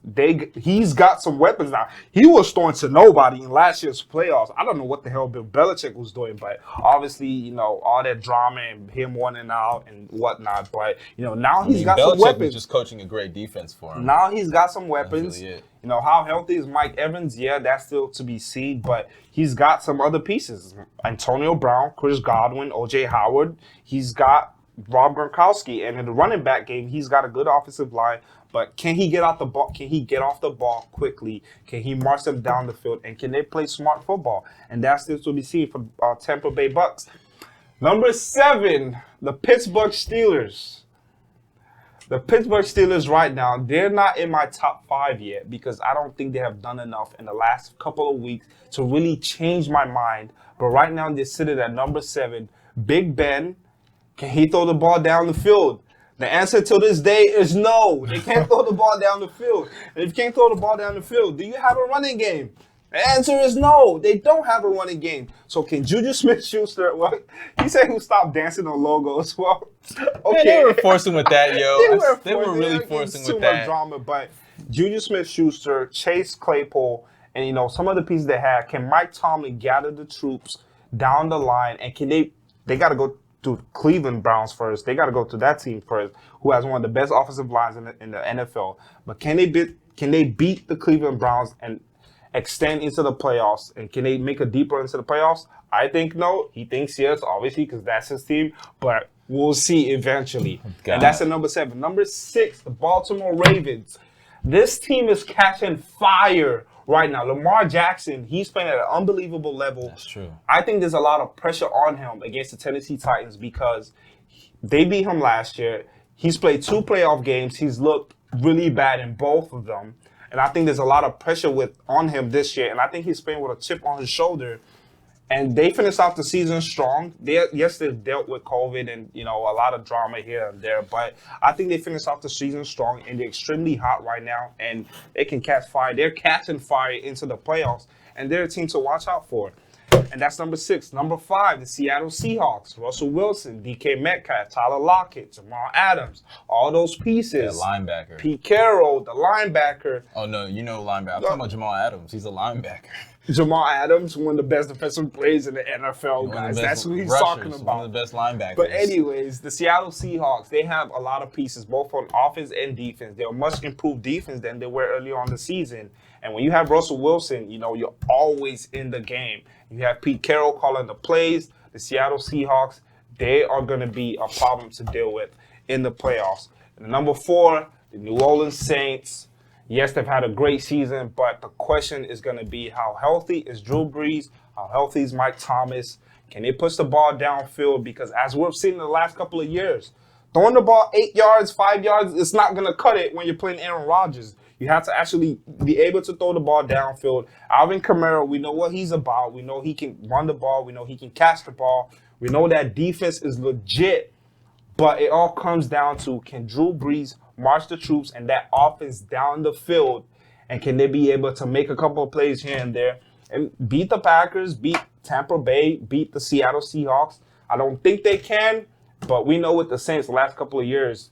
he's got some weapons now. He was throwing to nobody in last year's playoffs. I don't know what the hell Bill Belichick was doing, but obviously, all that drama and him winning out and whatnot. But, now he's got some weapons. Was just coaching a great defense for him. Now he's got some weapons. Really how healthy is Mike Evans? Yeah, that's still to be seen. But he's got some other pieces. Antonio Brown, Chris Godwin, O.J. Howard. He's got Rob Gronkowski. And in the running back game, he's got a good offensive line. But can he get out the ball? Can he get off the ball quickly? Can he march them down the field? And can they play smart football? And that's still to be seen for Tampa Bay Bucs. Number 7, the Pittsburgh Steelers. The Pittsburgh Steelers right now, they're not in my top 5 yet because I don't think they have done enough in the last couple of weeks to really change my mind. But right now, they're sitting at number 7. Big Ben, can he throw the ball down the field? The answer to this day is no. They can't throw the ball down the field. And if you can't throw the ball down the field, do you have a running game? The answer is no. They don't have a running game. So can Juju Smith-Schuster, well, he said he'll stop dancing on logos. Well, okay. Man, they were forcing with that, yo. They were really forcing with too that. much drama, but Juju Smith-Schuster, Chase Claypool, and, some of the pieces they had, can Mike Tomlin gather the troops down the line, and can they got to go to Cleveland Browns first. They got to go to that team first, who has one of the best offensive lines in the NFL. But can they beat the Cleveland Browns and extend into the playoffs? And can they make a deeper into the playoffs? I think no. He thinks yes, obviously, because that's his team. But we'll see eventually. And that's at number 7. Number 6, the Baltimore Ravens. This team is catching fire right now. Lamar Jackson, he's playing at an unbelievable level. That's true. I think there's a lot of pressure on him against the Tennessee Titans because they beat him last year. He's played 2 playoff games. He's looked really bad in both of them. And I think there's a lot of pressure on him this year. And I think he's playing with a chip on his shoulder. And they finished off the season strong. They dealt with COVID and, a lot of drama here and there. But I think they finished off the season strong, and they're extremely hot right now. And they can catch fire. They're catching fire into the playoffs. And they're a team to watch out for. And that's number 6. Number 5, the Seattle Seahawks. Russell Wilson, DK Metcalf, Tyler Lockett, Jamal Adams. All those pieces. Yeah, linebacker. Pete Carroll, the linebacker. Oh, no, linebacker. I'm talking about Jamal Adams. He's a linebacker. Jamal Adams, one of the best defensive players in the NFL, guys. That's who he's talking about. One of the best linebackers. But anyways, the Seattle Seahawks, they have a lot of pieces, both on offense and defense. They're a much improved defense than they were earlier on the season. And when you have Russell Wilson, you're always in the game. You have Pete Carroll calling the plays. The Seattle Seahawks, they are going to be a problem to deal with in the playoffs. And number 4, the New Orleans Saints. Yes, they've had a great season, but the question is going to be how healthy is Drew Brees? How healthy is Mike Thomas? Can they push the ball downfield? Because as we've seen in the last couple of years, throwing the ball 8 yards, 5 yards, it's not going to cut it when you're playing Aaron Rodgers. You have to actually be able to throw the ball downfield. Alvin Kamara, we know what he's about. We know he can run the ball. We know he can catch the ball. We know that defense is legit. But it all comes down to, can Drew Brees march the troops and that offense down the field, and can they be able to make a couple of plays here and there and beat the Packers, beat Tampa Bay, beat the Seattle Seahawks? I don't think they can, but we know with the Saints the last couple of years,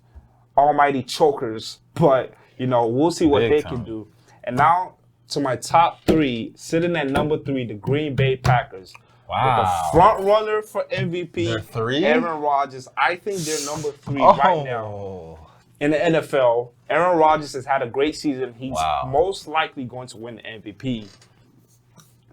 almighty chokers. But, we'll see what they can do. And now to my top 3, sitting at number 3, the Green Bay Packers. Wow. With the front runner for MVP, They're 3? Aaron Rodgers. I think they're number 3 right now in the NFL. Aaron Rodgers has had a great season. He's most likely going to win the MVP.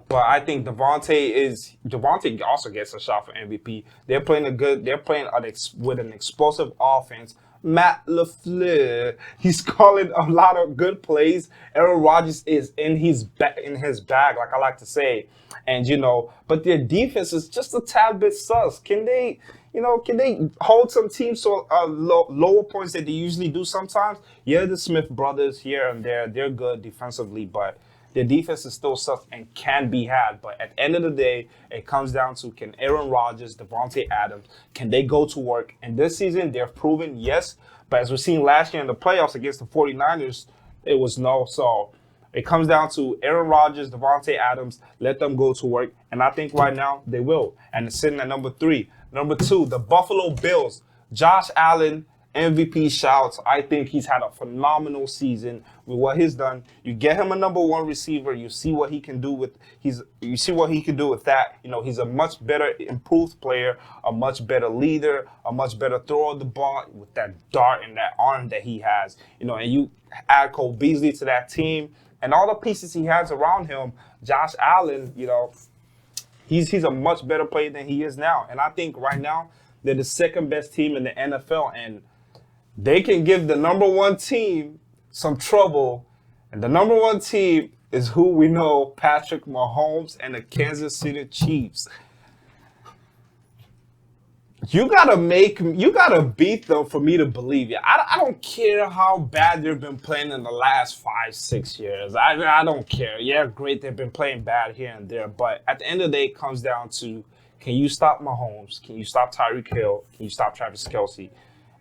But I think Devontae also gets a shot for MVP. They're playing with an explosive offense. Matt LaFleur, he's calling a lot of good plays. Aaron Rodgers is in his bag, like I like to say. And, but their defense is just a tad bit sus. Can they hold some teams to lower points that they usually do sometimes? Yeah, the Smith brothers here and there, they're good defensively, but their defense is still sus and can be had. But at the end of the day, it comes down to, can Aaron Rodgers, Devontae Adams, can they go to work? And this season, they've proven yes. But as we've seen last year in the playoffs against the 49ers, it was no. So it comes down to Aaron Rodgers, Devontae Adams, let them go to work. And I think right now they will. And it's sitting at number 3. Number 2, the Buffalo Bills. Josh Allen, MVP shouts. I think he's had a phenomenal season with what he's done. You get him a number 1 receiver. You see what he can do with that. He's a much better improved player, a much better leader, a much better thrower of the ball with that dart and that arm that he has. And you add Cole Beasley to that team and all the pieces he has around him. Josh Allen, he's a much better player than he is now. And I think right now they're the second best team in the NFL, and they can give the number 1 team some trouble. And the number 1 team is who we know, Patrick Mahomes and the Kansas City Chiefs. You gotta beat them for me to believe you. I don't care how bad they've been playing in the last 5-6 years. I don't care. Yeah, great, they've been playing bad here and there. But at the end of the day, it comes down to, Can you stop Mahomes? Can you stop Tyreek Hill? Can you stop Travis Kelce?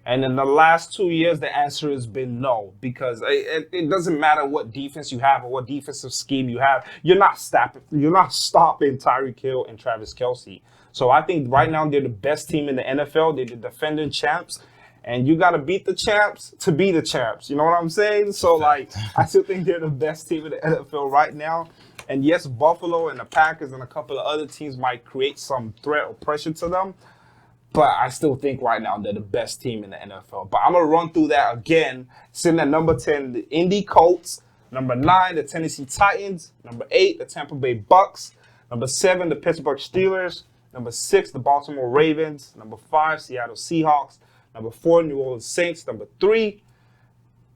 And in the last 2 years, the answer has been no, because it doesn't matter what defense you have or what defensive scheme you have. You're not stopping Tyreek Hill and Travis Kelce. So I think right now they're the best team in the NFL. They're the defending champs. And you got to beat the champs to be the champs. You know what I'm saying? So, like, I still think they're the best team in the NFL right now. And yes, Buffalo and the Packers and a couple of other teams might create some threat or pressure to them. But I still think right now they're the best team in the NFL. But I'm going to run through that again. Sitting at number 10, the Indy Colts. Number 9, the Tennessee Titans. Number 8, the Tampa Bay Bucs. Number 7, the Pittsburgh Steelers. Number 6, the Baltimore Ravens. Number 5, Seattle Seahawks. Number 4, New Orleans Saints. Number 3,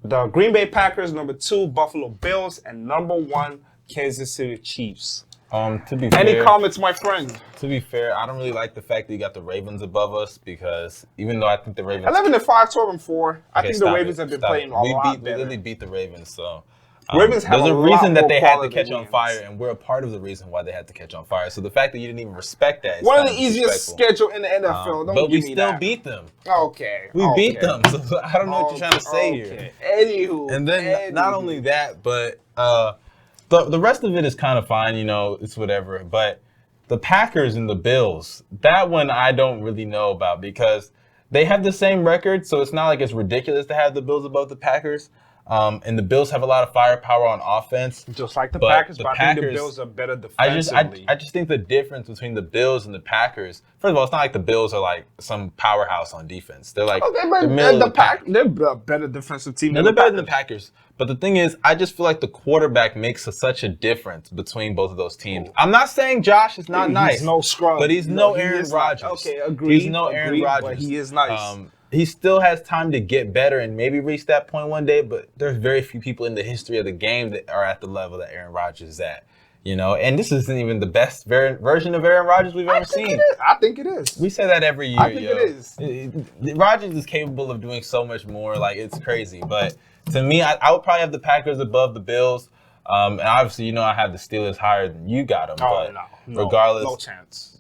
the Green Bay Packers. Number 2, Buffalo Bills. And number 1, Kansas City Chiefs. To be fair, any comments, my friend? To be fair, I don't really like the fact that you got the Ravens above us, because even though I think the Ravens 11-5, 12-4. I think the Ravens have been playing a lot better. We literally beat the Ravens, so Ravens have there's a reason that they had to catch on wins. fire, and we're a part of the reason why they had to catch on fire. So the fact that you didn't even respect that is one of kind the easiest schedule in the NFL. Don't but we give me still that. beat them. Okay, We beat them. So I don't know what you're trying to say here. Anywho, And then not only that, but the rest of it is kind of fine, you know, it's whatever. But the Packers and the Bills, that one I don't really know about, because they have the same record, so it's not like it's ridiculous to have the Bills above the Packers. And the Bills have a lot of firepower on offense. Just like the Packers, but I think the Bills are better defensively. I just think the difference between the Bills and the Packers, first of all, it's not like the Bills are like some powerhouse on defense. They're like they're a better defensive team. They're better than the Packers. But the thing is, I just feel like the quarterback makes such a difference between both of those teams. I'm not saying Josh is not nice. He's no scrub. But he's no Aaron Rodgers. Okay, agreed. He's no Aaron Rodgers. But he is nice. He still has time to get better and maybe reach that point one day, but there's very few people in the history of the game that are at the level that Aaron Rodgers is at. You know, and this isn't even the best version of Aaron Rodgers we've ever seen. I think it is. We say that every year. I think it is. Rodgers is capable of doing so much more. Like, it's crazy. But to me, I would probably have the Packers above the Bills. And obviously, you know, I have the Steelers higher than you got them. Oh, but no. Regardless. No chance.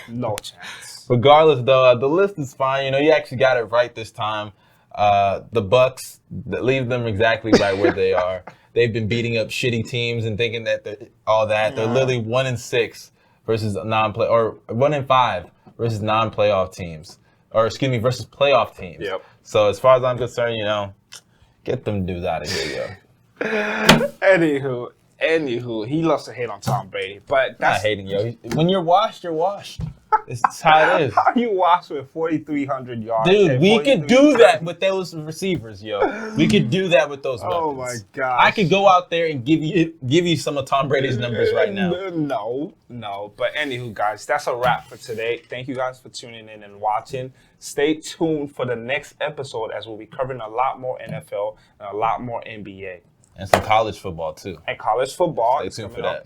No chance. Regardless, though, the list is fine. You know, you actually got it right this time. The Bucs, leave them exactly right where they are. They've been beating up shitty teams and thinking that they're all that. They're literally 1-6 versus non-play, or 1-5 versus non-playoff teams, or excuse me, versus playoff teams. Yep. So as far as I'm concerned, you know, get them dudes out of here, yo. Anywho, he loves to hate on Tom Brady, but that's not hating, yo. When you're washed, you're washed. It's how it is. How you washed with 4,300 yards? Dude, we could do that with those receivers, yo. We could do that with those weapons. Oh my gosh. I could go out there and give you some of Tom Brady's numbers right now. No. But anywho, guys, that's a wrap for today. Thank you guys for tuning in and watching. Stay tuned for the next episode, as we'll be covering a lot more NFL and a lot more NBA. And some college football, too. And college football. Stay tuned for that.